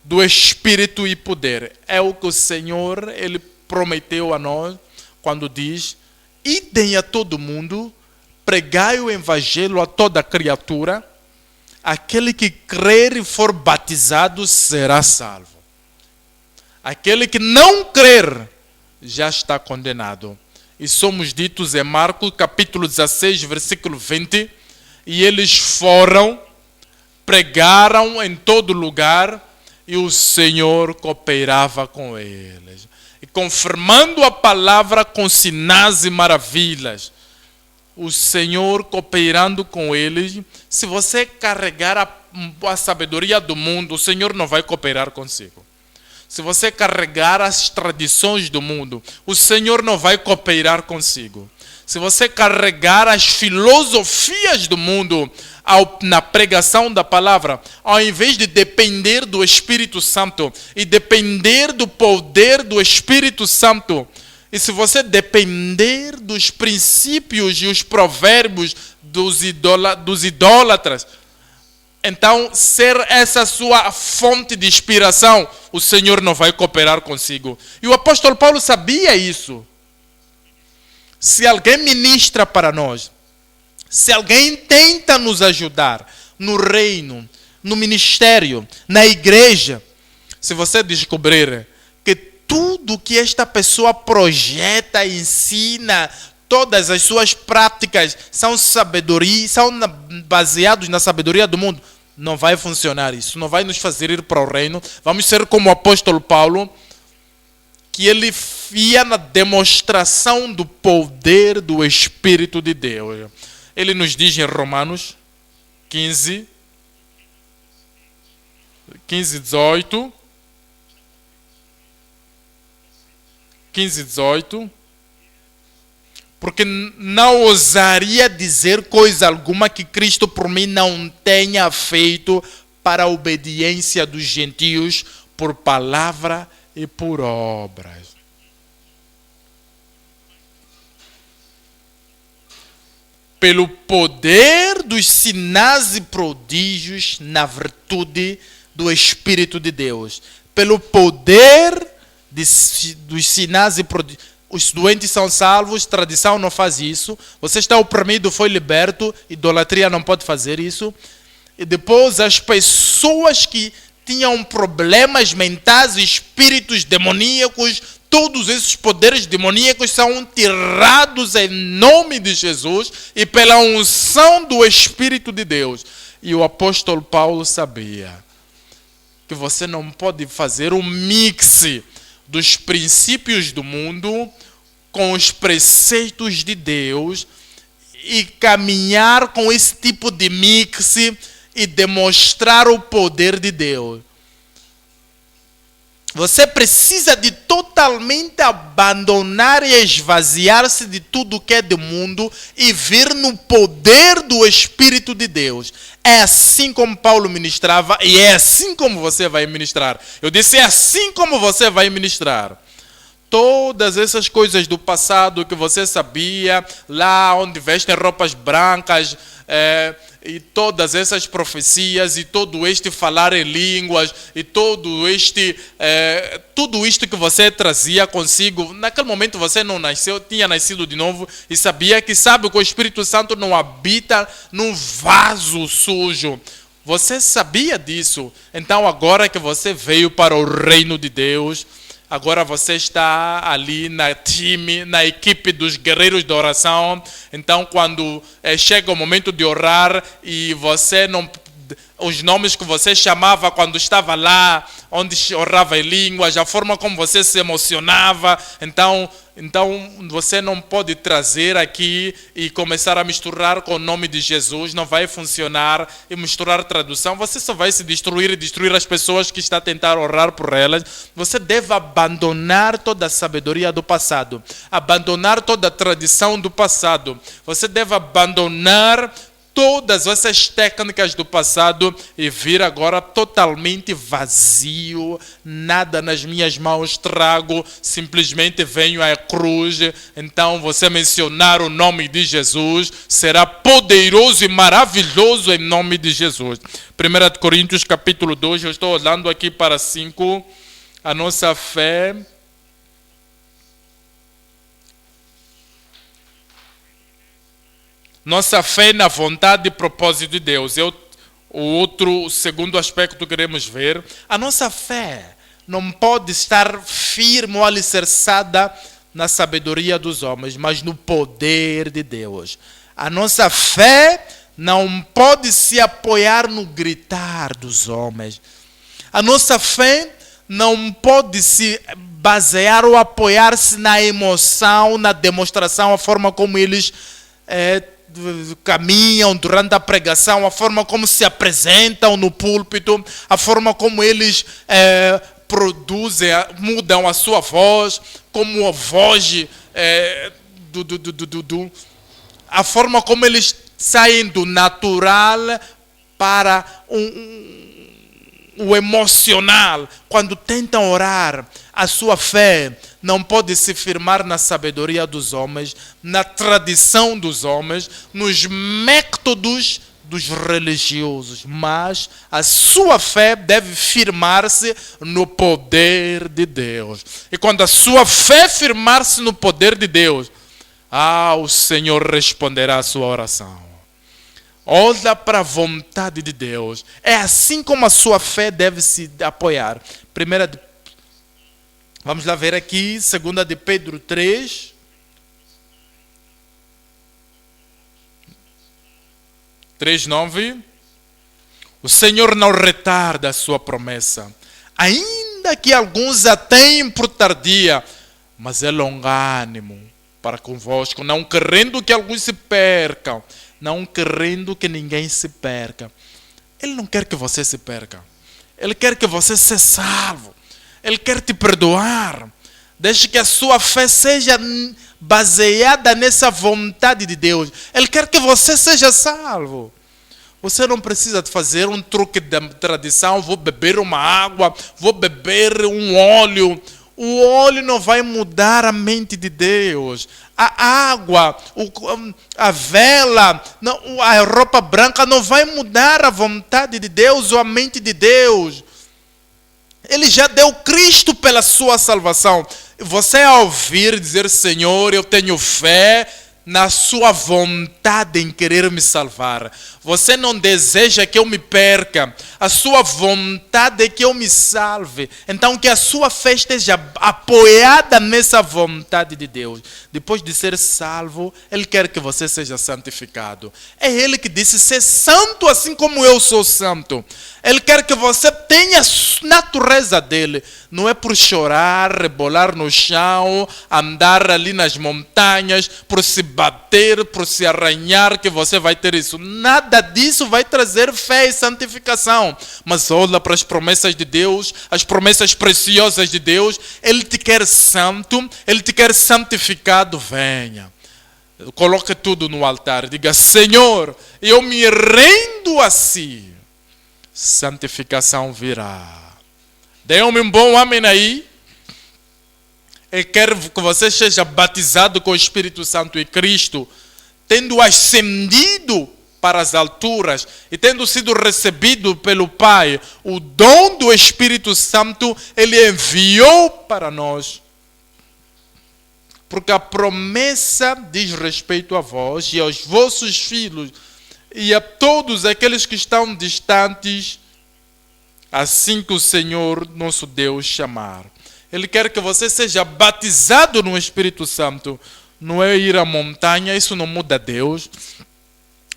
do Espírito e poder. É o que o Senhor, Ele prometeu a nós, quando diz: idem a todo mundo, pregai o Evangelho a toda criatura, aquele que crer e for batizado será salvo. Aquele que não crer já está condenado. E somos ditos em Marcos capítulo 16, versículo 20, e eles foram, pregaram em todo lugar, e o Senhor cooperava com eles, e confirmando a palavra com sinais e maravilhas. O Senhor cooperando com eles. Se você carregar a sabedoria do mundo, o Senhor não vai cooperar consigo. Se você carregar as tradições do mundo, o Senhor não vai cooperar consigo. Se você carregar as filosofias do mundo na pregação da palavra, ao invés de depender do Espírito Santo e depender do poder do Espírito Santo, e se você depender dos princípios e os provérbios dos idólatras, então, ser essa sua fonte de inspiração, o Senhor não vai cooperar consigo. E o apóstolo Paulo sabia isso. Se alguém ministra para nós, se alguém tenta nos ajudar no reino, no ministério, na igreja, se você descobrir que tudo que esta pessoa projeta, ensina, todas as suas práticas são sabedoria, são baseados na sabedoria do mundo, não vai funcionar isso, não vai nos fazer ir para o reino. Vamos ser como o apóstolo Paulo, que ele ia na demonstração do poder do Espírito de Deus. Ele nos diz em Romanos 15, 18, 18, porque não ousaria dizer coisa alguma que Cristo por mim não tenha feito para a obediência dos gentios por palavra e por obras. Pelo poder dos sinais e prodígios na virtude do Espírito de Deus. Pelo poder dos sinais e prodígios. Os doentes são salvos, tradição não faz isso. Você está oprimido, foi liberto, idolatria não pode fazer isso. E depois as pessoas que tinham problemas mentais, espíritos demoníacos, todos esses poderes demoníacos são tirados em nome de Jesus e pela unção do Espírito de Deus. E o apóstolo Paulo sabia que você não pode fazer um mix dos princípios do mundo com os preceitos de Deus e caminhar com esse tipo de mix e demonstrar o poder de Deus. Você precisa de totalmente abandonar e esvaziar-se de tudo que é do mundo e vir no poder do Espírito de Deus. É assim como Paulo ministrava e é assim como você vai ministrar. Eu disse, é assim como você vai ministrar. Todas essas coisas do passado que você sabia, lá onde vestem roupas brancas, e todas essas profecias, e todo este falar em línguas, e tudo isto que você trazia consigo, naquele momento você não nasceu, tinha nascido de novo, e sabe que o Espírito Santo não habita num vaso sujo. Você sabia disso. Então agora que você veio para o reino de Deus, agora você está ali na equipe dos guerreiros de oração. Então, quando chega o momento de orar e você não... Os nomes que você chamava quando estava lá, onde orava em línguas, a forma como você se emocionava. Então você não pode trazer aqui e começar a misturar com o nome de Jesus. Não vai funcionar. E misturar tradução, você só vai se destruir e destruir as pessoas que estão a tentar orar por elas. Você deve abandonar toda a sabedoria do passado. Abandonar toda a tradição do passado. Você deve abandonar todas essas técnicas do passado e vir agora totalmente vazio, nada nas minhas mãos trago, simplesmente venho à cruz. Então você mencionar o nome de Jesus será poderoso e maravilhoso em nome de Jesus. 1 Coríntios capítulo 2, eu estou olhando aqui para 5, a nossa fé... Nossa fé na vontade e propósito de Deus. O segundo aspecto que queremos ver. A nossa fé não pode estar firme ou alicerçada na sabedoria dos homens, mas no poder de Deus. A nossa fé não pode se apoiar no gritar dos homens. A nossa fé não pode se basear ou apoiar-se na emoção, na demonstração, a forma como eles... caminham durante a pregação, a forma como se apresentam no púlpito, a forma como eles produzem, mudam a sua voz, como a voz a forma como eles saem do natural para o emocional. Quando tentam orar, a sua fé não pode se firmar na sabedoria dos homens, na tradição dos homens, nos métodos dos religiosos, mas a sua fé deve firmar-se no poder de Deus. E quando a sua fé firmar-se no poder de Deus, o Senhor responderá a sua oração. Olha para a vontade de Deus. É assim como a sua fé deve se apoiar. Vamos lá ver aqui, 2 de Pedro 3. 3:9. O Senhor não retarda a sua promessa, ainda que alguns a tenham por tardia, mas é longânimo para convosco, não querendo que alguns se percam, não querendo que ninguém se perca. Ele não quer que você se perca. Ele quer que você seja salvo. Ele quer te perdoar. Desde que a sua fé seja baseada nessa vontade de Deus. Ele quer que você seja salvo. Você não precisa de fazer um truque da tradição. Vou beber uma água, vou beber um óleo. O óleo não vai mudar a mente de Deus. A água, a vela, a roupa branca não vai mudar a vontade de Deus ou a mente de Deus. Ele já deu Cristo pela sua salvação. Você ao ouvir dizer, Senhor, eu tenho fé na sua vontade em querer me salvar. Você não deseja que eu me perca. A sua vontade é que eu me salve. Então que a sua fé esteja apoiada nessa vontade de Deus. Depois de ser salvo, Ele quer que você seja santificado. É Ele que disse, ser santo assim como eu sou santo. Ele quer que você tenha a natureza dele. Não é por chorar, rebolar no chão, andar ali nas montanhas, por se bater, por se arranhar que você vai ter isso. Nada nada disso vai trazer fé e santificação. Mas olha para as promessas de Deus, as promessas preciosas de Deus. Ele te quer santo, Ele te quer santificado, venha. Coloque tudo no altar, diga: Senhor, eu me rendo a si. Santificação virá. Dê-me um bom amém aí. Eu quero que você seja batizado com o Espírito Santo e Cristo, tendo ascendido para as alturas e tendo sido recebido pelo Pai, o dom do Espírito Santo, Ele enviou para nós. Porque a promessa diz respeito a vós e aos vossos filhos e a todos aqueles que estão distantes, assim que o Senhor, nosso Deus, chamar. Ele quer que você seja batizado no Espírito Santo. Não é ir à montanha, isso não muda Deus.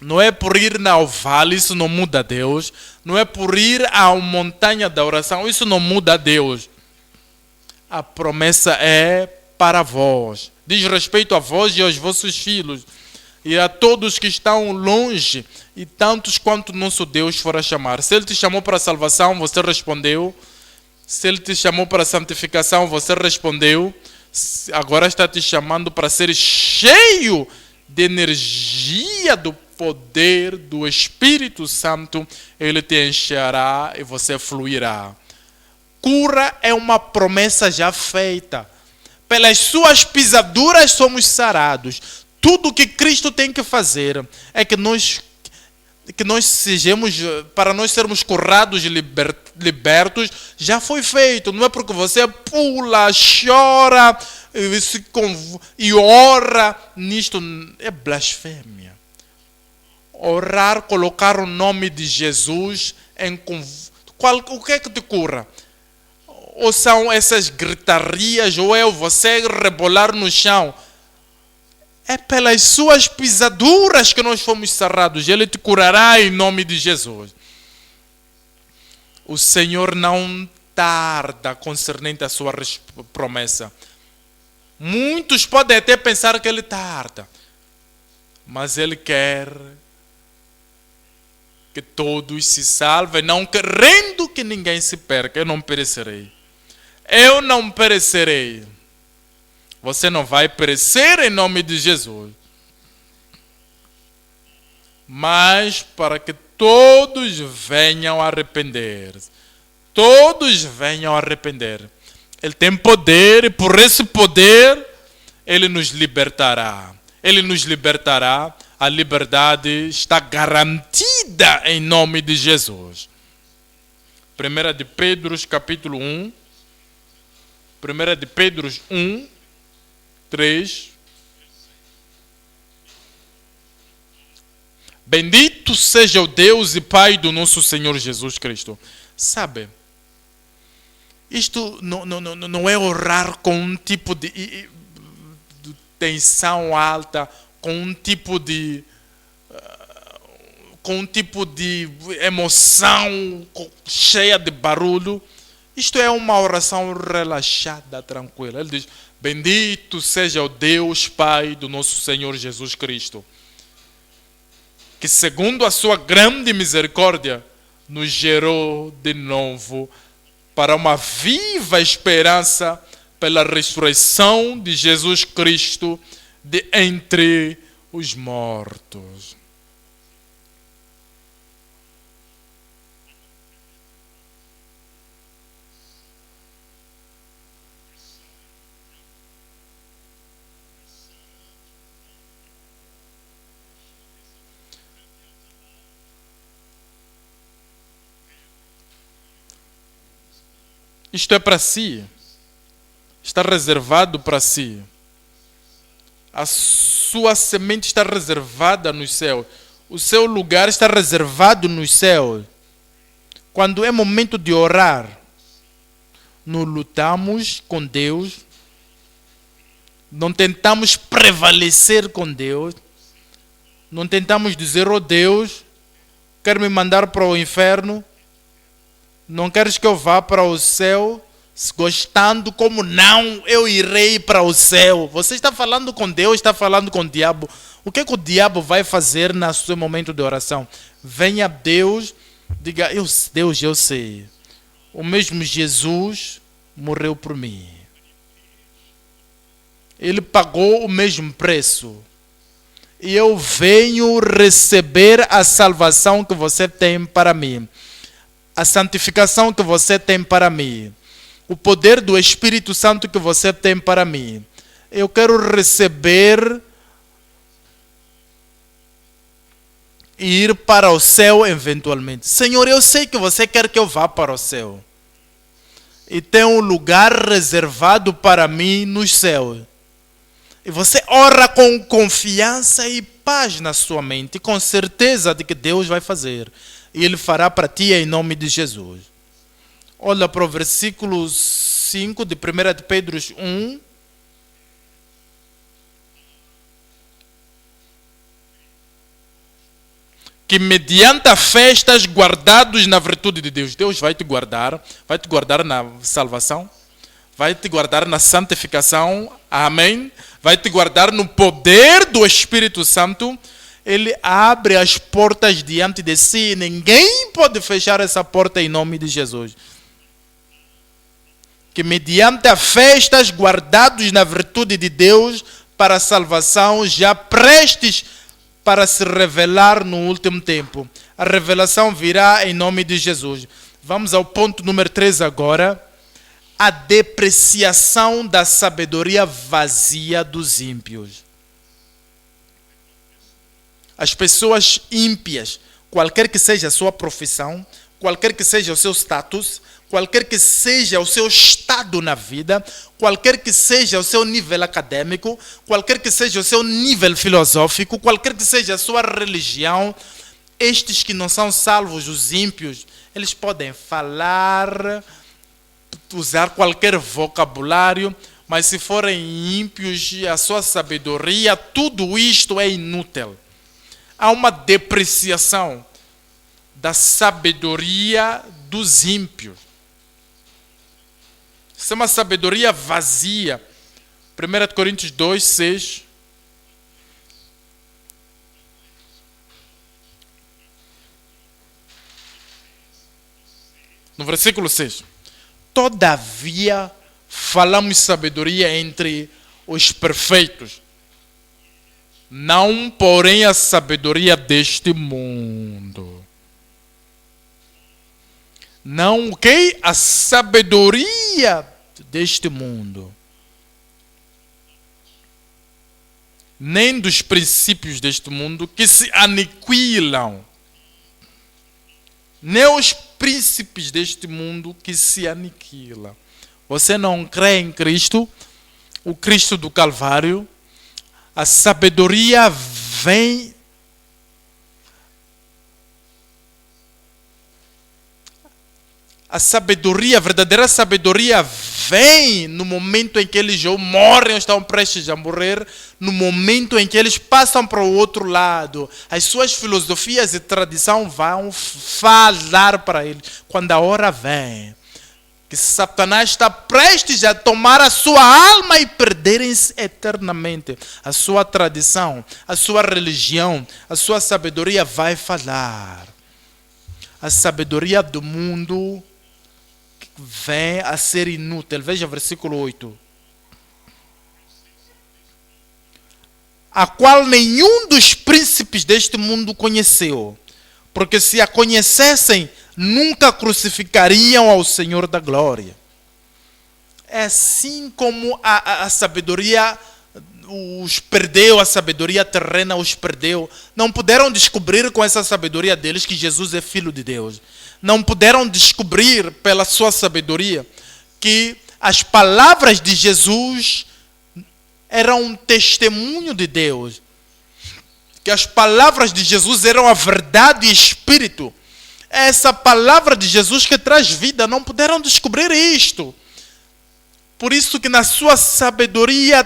Não é por ir ao vale, isso não muda Deus. Não é por ir à montanha da oração, isso não muda Deus. A promessa é para vós. Diz respeito a vós e aos vossos filhos. E a todos que estão longe, e tantos quanto nosso Deus for a chamar. Se Ele te chamou para a salvação, você respondeu. Se Ele te chamou para a santificação, você respondeu. Agora está te chamando para ser cheio de energia do poder do Espírito Santo. Ele te encherá e você fluirá. Cura é uma promessa já feita. Pelas suas pisaduras somos sarados. Tudo que Cristo tem que fazer é que nós sejamos, para nós sermos curados e libertos, já foi feito. Não é porque você pula, chora e ora. Nisto é blasfêmia. Orar, colocar o nome de Jesus o que é que te cura? Ou são essas gritarias, ou é você rebolar no chão? É pelas suas pisaduras que nós fomos sarados. Ele te curará em nome de Jesus. O Senhor não tarda concernente à sua promessa. Muitos podem até pensar que Ele tarda. Mas Ele quer que todos se salvem, não querendo que ninguém se perca. Eu não perecerei. Eu não perecerei. Você não vai perecer em nome de Jesus. Mas para que todos venham a arrepender. Todos venham a arrepender. Ele tem poder e por esse poder Ele nos libertará. Ele nos libertará. A liberdade está garantida em nome de Jesus. 1 de Pedro, capítulo 1. 1 de Pedro 1. 3. Bendito seja o Deus e Pai do nosso Senhor Jesus Cristo. Sabe, isto não é orar com um tipo de tensão alta, com um tipo de emoção cheia de barulho. Isto é uma oração relaxada, tranquila. Ele diz: bendito seja o Deus Pai do nosso Senhor Jesus Cristo, que segundo a sua grande misericórdia nos gerou de novo para uma viva esperança pela ressurreição de Jesus Cristo de entre os mortos. Isto é para si. Está reservado para si. A sua semente está reservada nos céus. O seu lugar está reservado nos céus. Quando é momento de orar, não lutamos com Deus. Não tentamos prevalecer com Deus. Não tentamos dizer: oh Deus, quer me mandar para o inferno? Não queres que eu vá para o céu? se gostando como não, eu irei para o céu. Você está falando com Deus, está falando com o diabo. O que o diabo vai fazer no seu momento de oração? Venha Deus, diga, Deus, eu sei. O mesmo Jesus morreu por mim. Ele pagou o mesmo preço. E eu venho receber a salvação que você tem para mim. A santificação que você tem para mim. O poder do Espírito Santo que você tem para mim. Eu quero receber e ir para o céu eventualmente. Senhor, eu sei que você quer que eu vá para o céu. E tem um lugar reservado para mim nos céus. E você ora com confiança e paz na sua mente, com certeza de que Deus vai fazer. E Ele fará para ti em nome de Jesus. Olha para o versículo 5 de 1 de Pedro 1. Que mediante a fé estás guardados na virtude de Deus. Deus vai te guardar na salvação, vai te guardar na santificação, amém? Vai te guardar no poder do Espírito Santo. Ele abre as portas diante de si, ninguém pode fechar essa porta em nome de Jesus. Que mediante a fé estás guardados na virtude de Deus para a salvação, já prestes para se revelar no último tempo. A revelação virá em nome de Jesus. Vamos ao ponto número 3 agora. A depreciação da sabedoria vazia dos ímpios. As pessoas ímpias, qualquer que seja a sua profissão, qualquer que seja o seu status, qualquer que seja o seu estado na vida, qualquer que seja o seu nível acadêmico, qualquer que seja o seu nível filosófico, qualquer que seja a sua religião, estes que não são salvos, os ímpios, eles podem falar, usar qualquer vocabulário, mas se forem ímpios, a sua sabedoria, tudo isto é inútil. Há uma depreciação da sabedoria dos ímpios. Isso é uma sabedoria vazia. 1 Coríntios 2, 6. No versículo 6. Todavia, falamos sabedoria entre os perfeitos. Não, porém, a sabedoria deste mundo. Não, ok? A sabedoria deste mundo. Nem dos princípios deste mundo que se aniquilam. Nem os príncipes deste mundo que se aniquilam. Você não crê em Cristo, o Cristo do Calvário? A sabedoria vem. A sabedoria, a verdadeira sabedoria vem no momento em que eles ou morrem ou estão prestes a morrer, no momento em que eles passam para o outro lado. As suas filosofias e tradição vão falar para eles quando a hora vem. Que Satanás está prestes a tomar a sua alma e perderem-se eternamente. A sua tradição, a sua religião, a sua sabedoria vai falar. A sabedoria do mundo vem a ser inútil. Veja o versículo 8. A qual nenhum dos príncipes deste mundo conheceu. Porque se a conhecessem, nunca crucificariam ao Senhor da glória. É assim como a sabedoria os perdeu, a sabedoria terrena os perdeu. Não puderam descobrir com essa sabedoria deles que Jesus é Filho de Deus. Não puderam descobrir pela sua sabedoria que as palavras de Jesus eram um testemunho de Deus. Que as palavras de Jesus eram a verdade e espírito. É essa palavra de Jesus que traz vida. Não puderam descobrir isto. Por isso que na sua sabedoria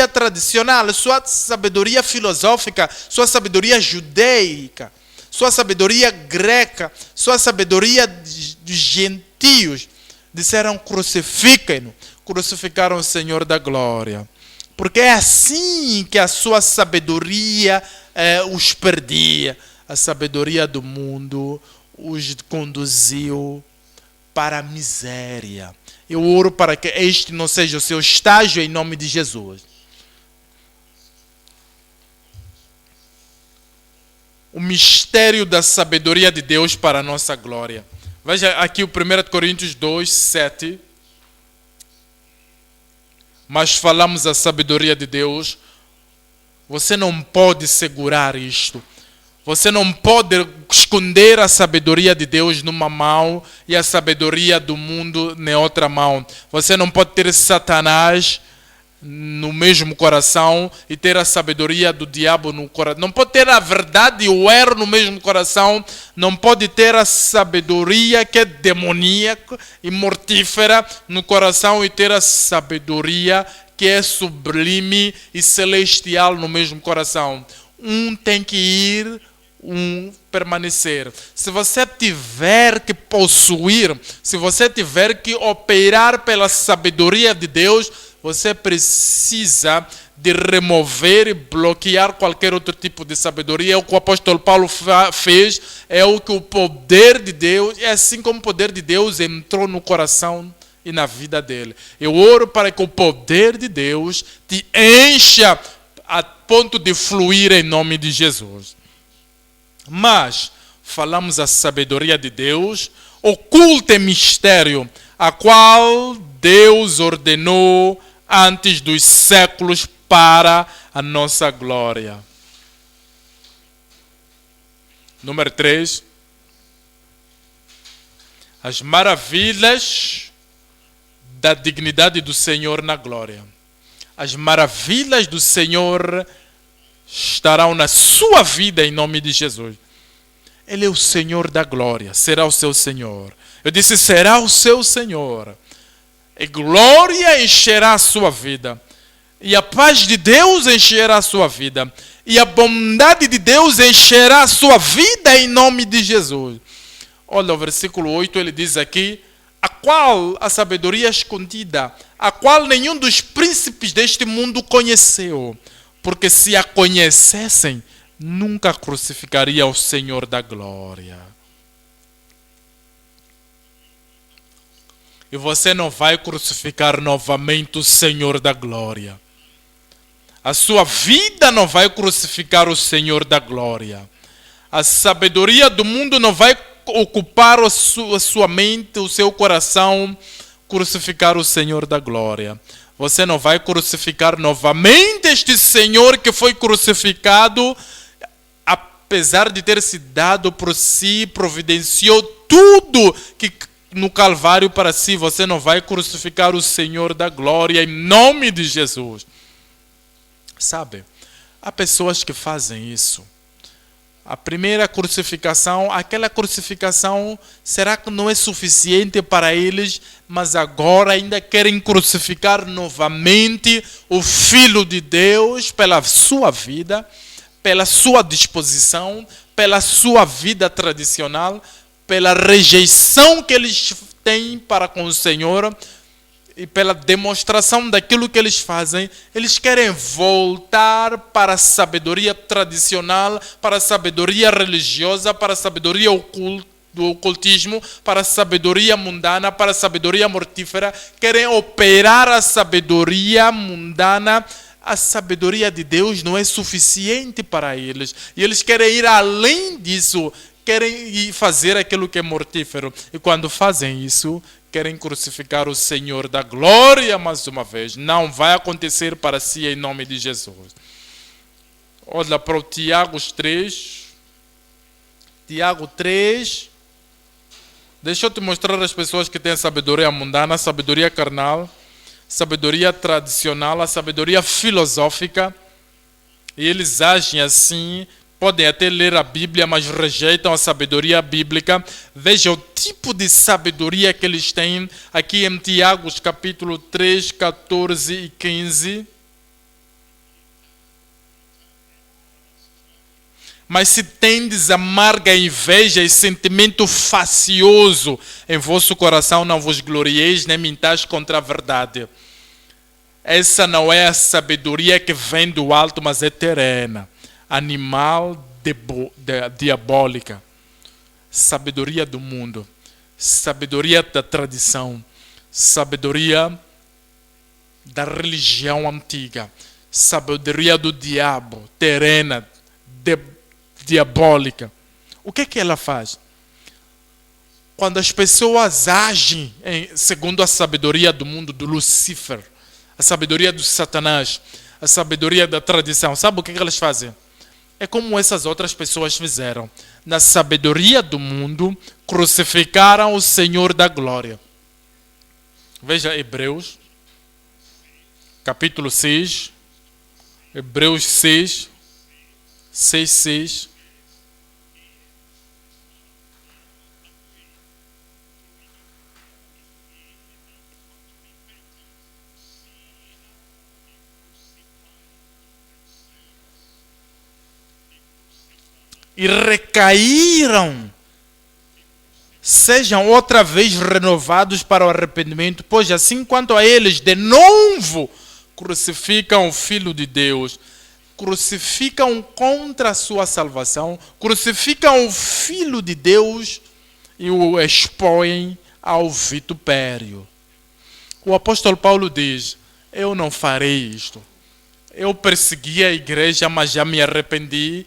tradicional, sua sabedoria filosófica, sua sabedoria judaica, sua sabedoria greca, sua sabedoria dos gentios, disseram crucifiquem-no. Crucificaram o Senhor da glória. Porque é assim que a sua sabedoria os perdia. A sabedoria do mundo os conduziu para a miséria. Eu oro para que este não seja o seu estágio em nome de Jesus. O mistério da sabedoria de Deus para a nossa glória. Veja aqui o 1 Coríntios 2, 7. Mas falamos a sabedoria de Deus. Você não pode segurar isto. Você não pode esconder a sabedoria de Deus numa mão e a sabedoria do mundo na outra mão. Você não pode ter Satanás no mesmo coração e ter a sabedoria do diabo no coração. Não pode ter a verdade e o erro no mesmo coração. Não pode ter a sabedoria que é demoníaca e mortífera no coração e ter a sabedoria que é sublime e celestial no mesmo coração. Um tem que ir, um permanecer. Se você tiver que possuir, se você tiver que operar pela sabedoria de Deus, você precisa de remover e bloquear qualquer outro tipo de sabedoria. É o que o apóstolo Paulo fez, é o que o poder de Deus, é assim como o poder de Deus entrou no coração e na vida dele. Eu oro para que o poder de Deus te encha a ponto de fluir em nome de Jesus. Mas falamos a sabedoria de Deus, oculta em mistério, a qual Deus ordenou antes dos séculos para a nossa glória. Número 3. As maravilhas da dignidade do Senhor na glória. As maravilhas do Senhor estarão na sua vida em nome de Jesus. Ele é o Senhor da glória, será o seu Senhor. Eu disse, será o seu Senhor. E glória encherá a sua vida. E a paz de Deus encherá a sua vida. E a bondade de Deus encherá a sua vida em nome de Jesus. Olha o versículo 8, ele diz aqui, a qual a sabedoria escondida, a qual nenhum dos príncipes deste mundo conheceu. Porque se a conhecessem, nunca crucificaria o Senhor da glória. E você não vai crucificar novamente o Senhor da glória. A sua vida não vai crucificar o Senhor da glória. A sabedoria do mundo não vai ocupar a sua mente, o seu coração, crucificar o Senhor da glória. Você não vai crucificar novamente este Senhor que foi crucificado, apesar de ter se dado por si, providenciou tudo que no Calvário para si. Você não vai crucificar o Senhor da glória em nome de Jesus. Sabe, há pessoas que fazem isso. A primeira crucificação, aquela crucificação, será que não é suficiente para eles, mas agora ainda querem crucificar novamente o Filho de Deus pela sua vida, pela sua disposição, pela sua vida tradicional, pela rejeição que eles têm para com o Senhor e pela demonstração daquilo que eles fazem. Eles querem voltar para a sabedoria tradicional, para a sabedoria religiosa, para a sabedoria do ocultismo, para a sabedoria mundana, para a sabedoria mortífera. Querem operar a sabedoria mundana. A sabedoria de Deus não é suficiente para eles. E eles querem ir além disso. Querem ir fazer aquilo que é mortífero. E quando fazem isso, querem crucificar o Senhor da glória mais uma vez. Não vai acontecer para si em nome de Jesus. Olha para o Tiago 3. Tiago 3. Deixa eu te mostrar as pessoas que têm a sabedoria mundana, a sabedoria carnal, sabedoria tradicional, a sabedoria filosófica. E eles agem assim. Podem até ler a Bíblia, mas rejeitam a sabedoria bíblica. Veja o tipo de sabedoria que eles têm aqui em Tiago, capítulo 3, 14 e 15. Mas se tendes amarga inveja e sentimento facioso em vosso coração, não vos glorieis nem mintais contra a verdade. Essa não é a sabedoria que vem do alto, mas é terrena, animal, diabólica. Sabedoria do mundo, sabedoria da tradição, sabedoria da religião antiga, sabedoria do diabo, terrena, diabólica. O que é que ela faz? Quando as pessoas agem segundo a sabedoria do mundo, do Lúcifer, a sabedoria do Satanás, a sabedoria da tradição, sabe o que elas fazem? É como essas outras pessoas fizeram. Na sabedoria do mundo, crucificaram o Senhor da glória. Veja Hebreus, capítulo 6, Hebreus 6, 6. E recaíram, sejam outra vez renovados para o arrependimento, pois assim quanto a eles, de novo, crucificam o Filho de Deus, crucificam contra a sua salvação, crucificam o Filho de Deus e o expõem ao vitupério. O apóstolo Paulo diz, eu não farei isto. Eu persegui a igreja, mas já me arrependi,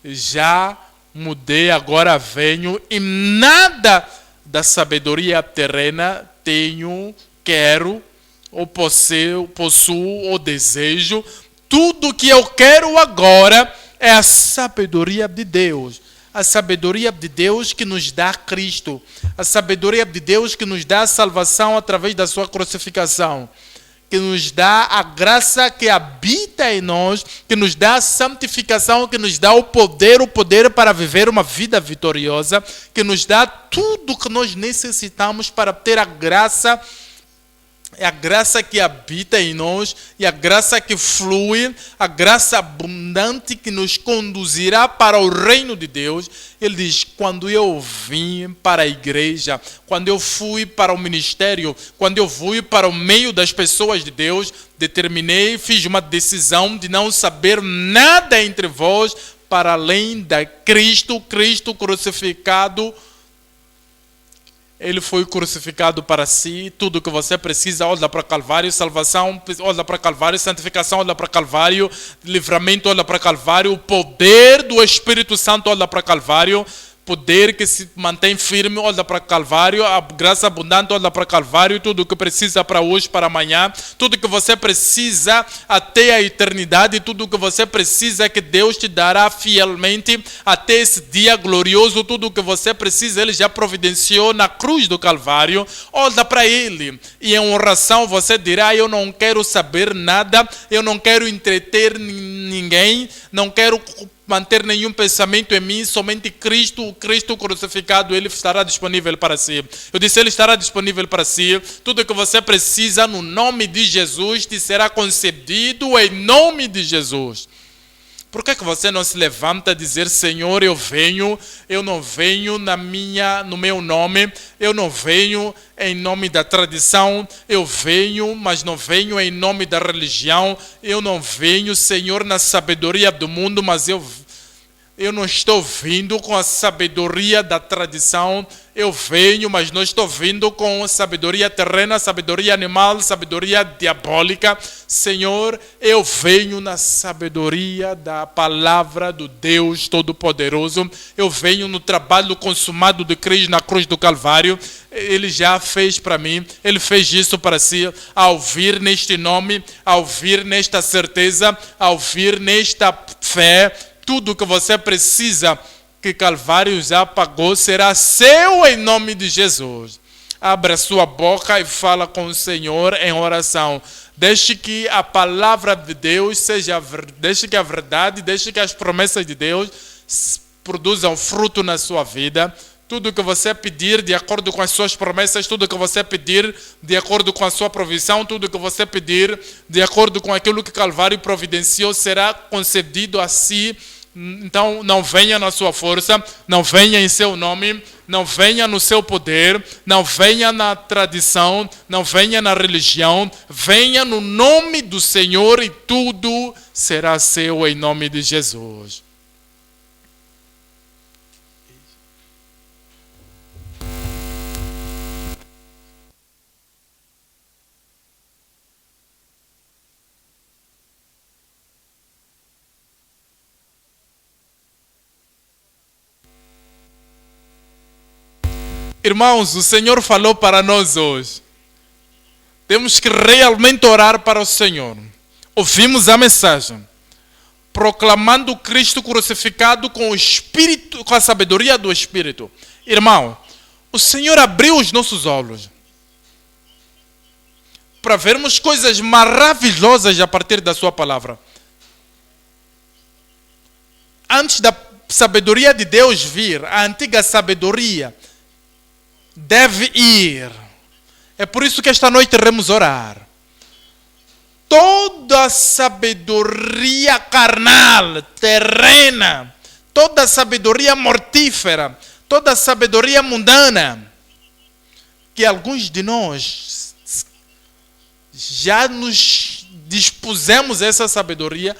já mudei, agora venho e nada da sabedoria terrena tenho, quero, ou possuo, ou desejo. Tudo que eu quero agora é a sabedoria de Deus. A sabedoria de Deus que nos dá Cristo. A sabedoria de Deus que nos dá a salvação através da sua crucificação. Que nos dá a graça que habita em nós, que nos dá a santificação, que nos dá o poder para viver uma vida vitoriosa, que nos dá tudo que nós necessitamos para ter a graça que habita em nós e a graça que flui, a graça abundante que nos conduzirá para o reino de Deus. Ele diz, quando eu vim para a igreja, quando eu fui para o ministério, quando eu fui para o meio das pessoas de Deus, fiz uma decisão de não saber nada entre vós, para além da Cristo crucificado. Ele foi crucificado para si, tudo que você precisa, olha para Calvário, salvação, olha para Calvário, santificação, olha para Calvário, livramento, olha para Calvário, o poder do Espírito Santo, olha para Calvário, poder que se mantém firme, olha para Calvário, a graça abundante, olha para Calvário, tudo o que precisa para hoje, para amanhã, tudo que você precisa até a eternidade, tudo o que você precisa que Deus te dará fielmente até esse dia glorioso, tudo o que você precisa, Ele já providenciou na cruz do Calvário, olha para Ele, e em oração você dirá, eu não quero saber nada, eu não quero entreter ninguém, não quero manter nenhum pensamento em mim, somente Cristo, o Cristo crucificado, Ele estará disponível para si. Eu disse, Ele estará disponível para si. Tudo que você precisa no nome de Jesus te será concedido em nome de Jesus. Por que você não se levanta a dizer, Senhor, eu não venho no meu nome, eu não venho em nome da tradição, eu venho, mas não venho em nome da religião, eu não venho, Senhor, na sabedoria do mundo, mas eu não estou vindo com a sabedoria da tradição, eu venho, mas não estou vindo com sabedoria terrena, sabedoria animal, sabedoria diabólica. Senhor, eu venho na sabedoria da palavra do Deus Todo-Poderoso. Eu venho no trabalho consumado de Cristo na cruz do Calvário. Ele já fez para mim, Ele fez isso para si. Ao vir neste nome, ao vir nesta certeza, ao vir nesta fé, tudo que você precisa que Calvário já pagou será seu em nome de Jesus. Abra sua boca e fala com o Senhor em oração. Deixe que a palavra de Deus deixe que a verdade, deixe que as promessas de Deus produzam fruto na sua vida. Tudo que você pedir de acordo com as suas promessas, tudo que você pedir de acordo com a sua provisão, tudo que você pedir de acordo com aquilo que Calvário providenciou será concedido a si Então, não venha na sua força, não venha em seu nome, não venha no seu poder, não venha na tradição, não venha na religião, venha no nome do Senhor e tudo será seu em nome de Jesus. Irmãos, o Senhor falou para nós hoje. Temos que realmente orar para o Senhor. Ouvimos a mensagem, proclamando Cristo crucificado com o Espírito, com a sabedoria do Espírito. Irmão, o Senhor abriu os nossos olhos para vermos coisas maravilhosas a partir da sua palavra. Antes da sabedoria de Deus vir, a antiga sabedoria deve ir. É por isso que esta noite iremos orar. Toda sabedoria carnal, terrena, toda sabedoria mortífera, toda sabedoria mundana, que alguns de nós já nos dispusemos a essa sabedoria,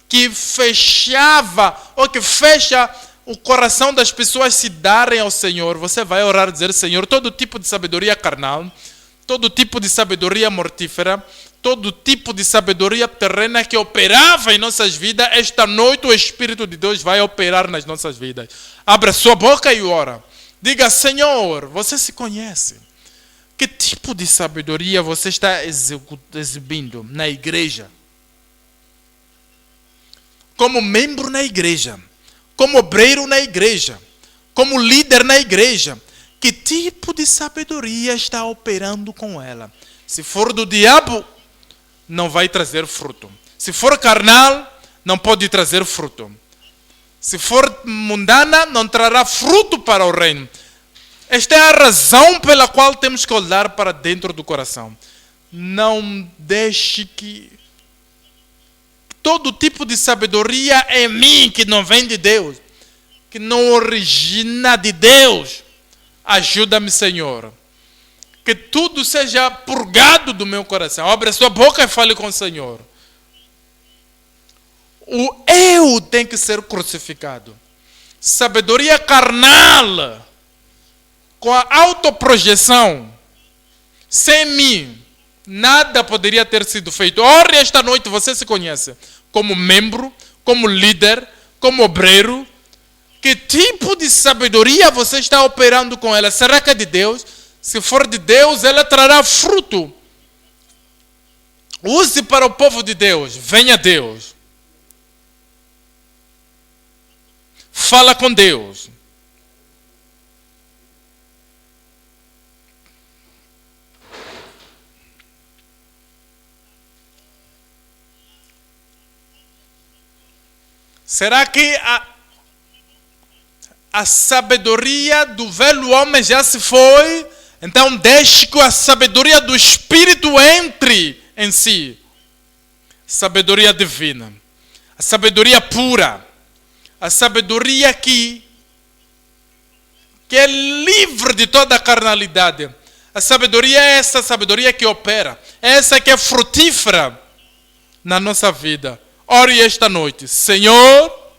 que fechava, ou que fecha o coração das pessoas se darem ao Senhor. Você vai orar e dizer: Senhor, todo tipo de sabedoria carnal, todo tipo de sabedoria mortífera, todo tipo de sabedoria terrena que operava em nossas vidas, esta noite o Espírito de Deus vai operar nas nossas vidas. Abra sua boca e ora. Diga: Senhor, você se conhece. Que tipo de sabedoria você está exibindo na igreja? Como membro na igreja, como obreiro na igreja, como líder na igreja, que tipo de sabedoria está operando com ela? Se for do diabo, não vai trazer fruto. Se for carnal, não pode trazer fruto. Se for mundana, não trará fruto para o reino. Esta é a razão pela qual temos que olhar para dentro do coração. Não deixe que todo tipo de sabedoria em mim que não vem de Deus, que não origina de Deus, ajuda-me, Senhor. Que tudo seja purgado do meu coração. Abre a sua boca e fale com o Senhor. O eu tem que ser crucificado. Sabedoria carnal, com a autoprojeção, sem mim, nada poderia ter sido feito. Ore esta noite, você se conhece como membro, como líder, como obreiro. Que tipo de sabedoria você está operando com ela? Será que é de Deus? Se for de Deus, ela trará fruto. Use para o povo de Deus. Venha Deus. Fala com Deus. Será que a sabedoria do velho homem já se foi? Então deixe que a sabedoria do Espírito entre em si. Sabedoria divina. A sabedoria pura. A sabedoria que é livre de toda a carnalidade. A sabedoria é essa sabedoria que opera. É essa que é frutífera na nossa vida. Ore esta noite: Senhor,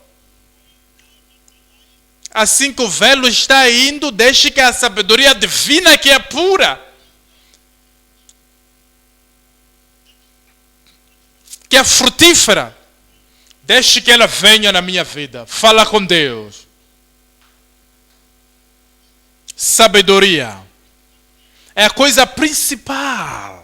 assim que o velho está indo, deixe que a sabedoria divina, que é pura, que é frutífera, deixe que ela venha na minha vida. Fala com Deus. Sabedoria é a coisa principal.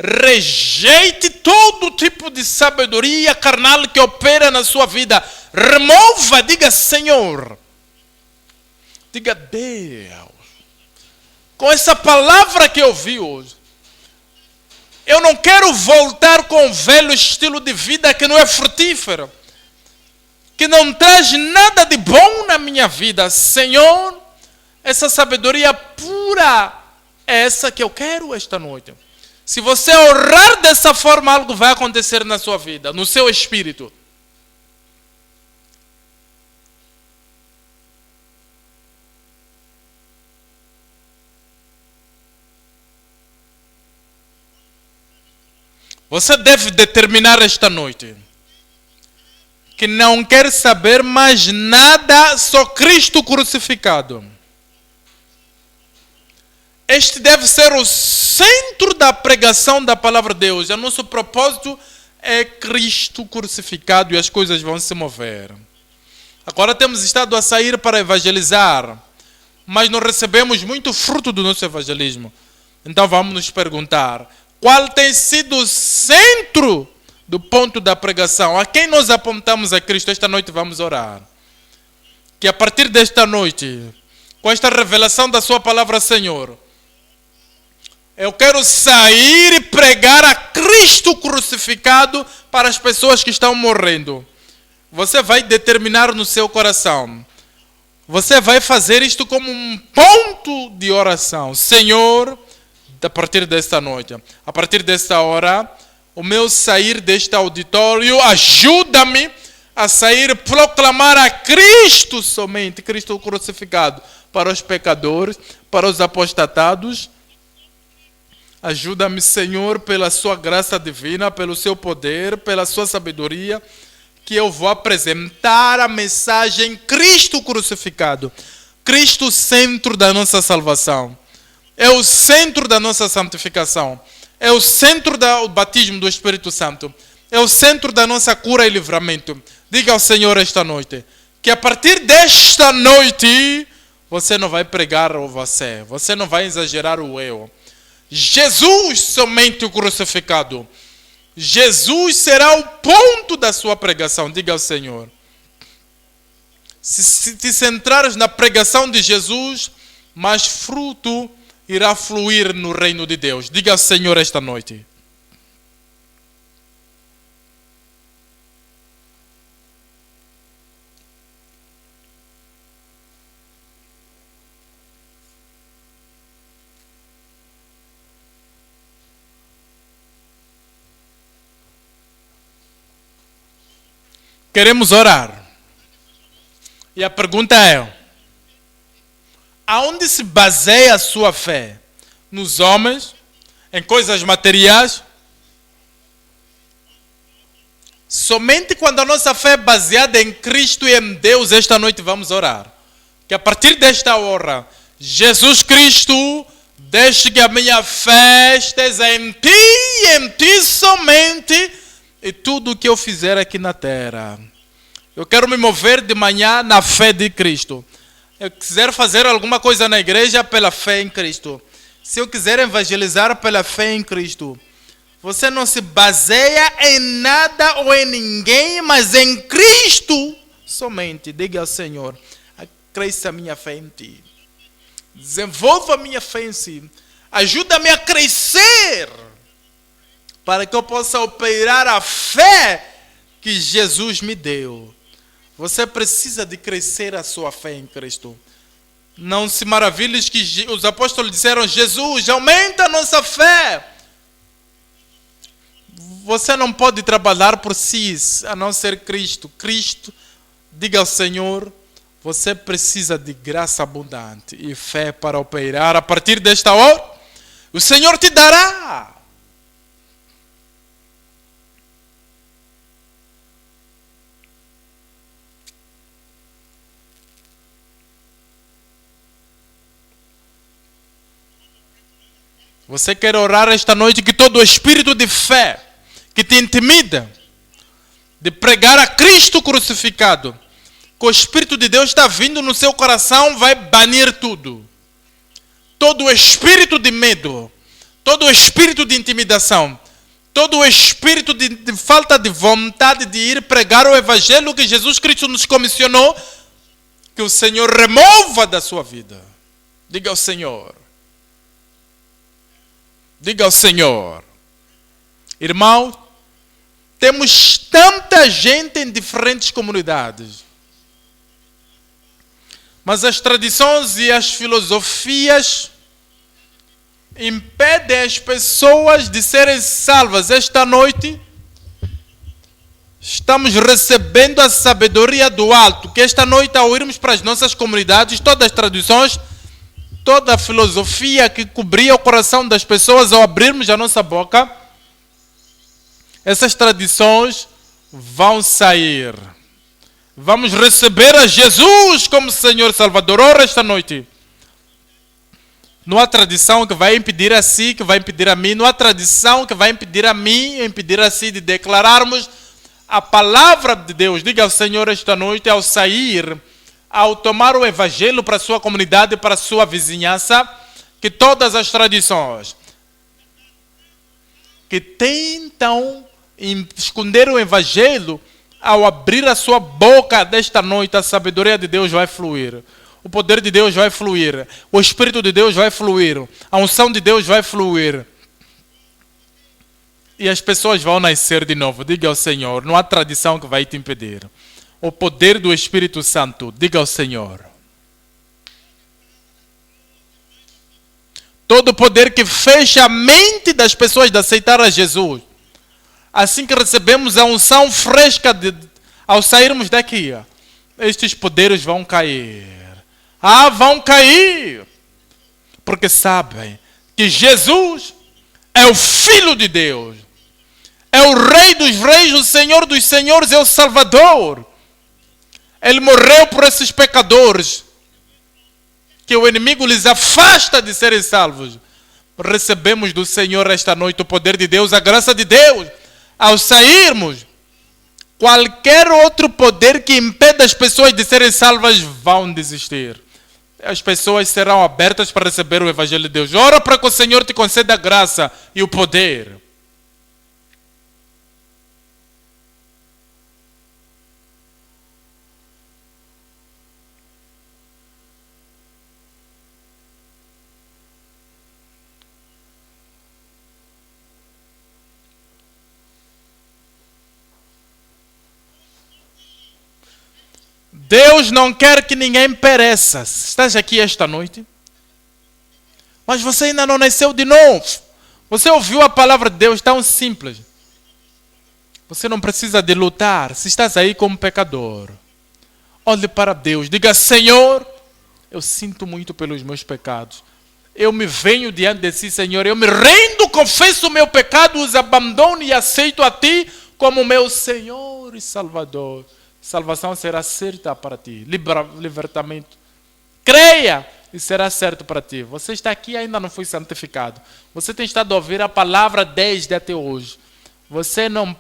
Rejeite todo tipo de sabedoria carnal que opera na sua vida. Remova, diga: Senhor. Diga: Deus. Com essa palavra que eu vi hoje, eu não quero voltar com o velho estilo de vida que não é frutífero, que não traz nada de bom na minha vida. Senhor, essa sabedoria pura é essa que eu quero esta noite. Se você orar dessa forma, algo vai acontecer na sua vida, no seu espírito. Você deve determinar esta noite que não quer saber mais nada, só Cristo crucificado. Este deve ser o centro da pregação da palavra de Deus. O nosso propósito é Cristo crucificado e as coisas vão se mover. Agora temos estado a sair para evangelizar, mas não recebemos muito fruto do nosso evangelismo. Então vamos nos perguntar, qual tem sido o centro do ponto da pregação? A quem nós apontamos a Cristo? Esta noite vamos orar. Que a partir desta noite, com esta revelação da sua palavra, Senhor, eu quero sair e pregar a Cristo crucificado para as pessoas que estão morrendo. Você vai determinar no seu coração. Você vai fazer isto como um ponto de oração. Senhor, a partir desta noite, a partir desta hora, o meu sair deste auditório, ajuda-me a sair proclamar a Cristo somente, Cristo crucificado, para os pecadores, para os apostatados. Ajuda-me, Senhor, pela sua graça divina, pelo seu poder, pela sua sabedoria, que eu vou apresentar a mensagem Cristo crucificado. Cristo, centro da nossa salvação. É o centro da nossa santificação. É o centro do batismo do Espírito Santo. É o centro da nossa cura e livramento. Diga ao Senhor esta noite, que a partir desta noite, você não vai pregar o você. Você não vai exagerar o eu. Jesus somente o crucificado. Jesus será o ponto da sua pregação. Diga ao Senhor. Se te centrares na pregação de Jesus, mais fruto irá fluir no reino de Deus. Diga ao Senhor esta noite. Queremos orar. E a pergunta é: aonde se baseia a sua fé? Nos homens? Em coisas materiais? Somente quando a nossa fé é baseada em Cristo e em Deus, esta noite vamos orar. Que a partir desta hora, Jesus Cristo, deixe que a minha fé esteja em Ti e em Ti somente, e tudo o que eu fizer aqui na terra. Eu quero me mover de manhã na fé de Cristo. Eu quiser fazer alguma coisa na igreja pela fé em Cristo. Se eu quiser evangelizar pela fé em Cristo. Você não se baseia em nada ou em ninguém, mas em Cristo somente. Diga ao Senhor, cresça a minha fé em Ti. Desenvolva a minha fé em Si. Ajuda-me a crescer, para que eu possa operar a fé que Jesus me deu. Você precisa de crescer a sua fé em Cristo. Não se maravilhes que os apóstolos disseram: Jesus, aumenta a nossa fé. Você não pode trabalhar por si, a não ser Cristo. Cristo, diga ao Senhor, você precisa de graça abundante e fé para operar. A partir desta hora, o Senhor te dará. Você quer orar esta noite que todo o espírito de fé que te intimida de pregar a Cristo crucificado, que o Espírito de Deus está vindo no seu coração, vai banir tudo. Todo o espírito de medo, todo o espírito de intimidação, todo o espírito de falta de vontade de ir pregar o Evangelho que Jesus Cristo nos comissionou, que o Senhor remova da sua vida. Diga ao Senhor. Diga ao Senhor. Irmão, temos tanta gente em diferentes comunidades. Mas as tradições e as filosofias impedem as pessoas de serem salvas. Esta noite, estamos recebendo a sabedoria do alto, que esta noite, ao irmos para as nossas comunidades, todas as tradições, toda a filosofia que cobria o coração das pessoas, ao abrirmos a nossa boca, essas tradições vão sair. Vamos receber a Jesus como Senhor Salvador. Ora, esta noite, não há tradição que vai impedir a si, que vai impedir a mim, não há tradição que vai impedir a mim, impedir a si de declararmos a palavra de Deus. Diga ao Senhor esta noite, ao sair, ao tomar o Evangelho para a sua comunidade, para a sua vizinhança, que todas as tradições que tentam esconder o Evangelho, ao abrir a sua boca desta noite, a sabedoria de Deus vai fluir. O poder de Deus vai fluir. O Espírito de Deus vai fluir. A unção de Deus vai fluir. E as pessoas vão nascer de novo. Diga ao Senhor, não há tradição que vai te impedir. O poder do Espírito Santo, diga ao Senhor. Todo o poder que fecha a mente das pessoas de aceitar a Jesus. Assim que recebemos a unção fresca, ao sairmos daqui, estes poderes vão cair. Vão cair. Porque sabem que Jesus é o Filho de Deus. É o Rei dos Reis, o Senhor dos Senhores, é o Salvador. Ele morreu por esses pecadores, que o inimigo lhes afasta de serem salvos. Recebemos do Senhor esta noite o poder de Deus, a graça de Deus. Ao sairmos, qualquer outro poder que impeda as pessoas de serem salvas vão desistir. As pessoas serão abertas para receber o Evangelho de Deus. Ora para que o Senhor te conceda a graça e o poder. Deus não quer que ninguém pereça. Estás aqui esta noite, mas você ainda não nasceu de novo. Você ouviu a palavra de Deus tão simples. Você não precisa de lutar. Se estás aí como pecador, olhe para Deus. Diga, Senhor, eu sinto muito pelos meus pecados. Eu me venho diante de si, Senhor. Eu me rendo, confesso o meu pecado, os abandono e aceito a Ti como meu Senhor e Salvador. Salvação será certa para ti. Libertamento. Creia e será certo para ti. Você está aqui e ainda não foi santificado. Você tem estado a ouvir a palavra desde até hoje. Você não...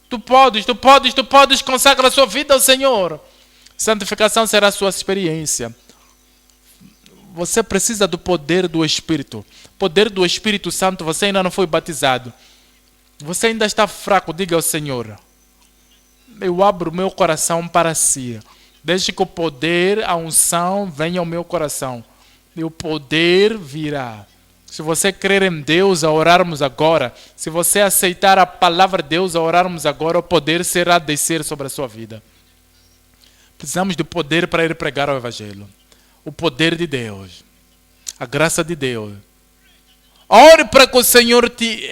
Tu podes. Consagra a sua vida ao Senhor. Santificação será a sua experiência. Você precisa do poder do Espírito. Poder do Espírito Santo. Você ainda não foi batizado. Você ainda está fraco. Diga ao Senhor. Eu abro meu coração para si. Desde que o poder, a unção venha ao meu coração. E o poder virá. Se você crer em Deus, a orarmos agora. Se você aceitar a palavra de Deus, a orarmos agora, o poder será descer sobre a sua vida. Precisamos de poder para ir pregar o Evangelho. O poder de Deus. A graça de Deus. Ore para que o Senhor te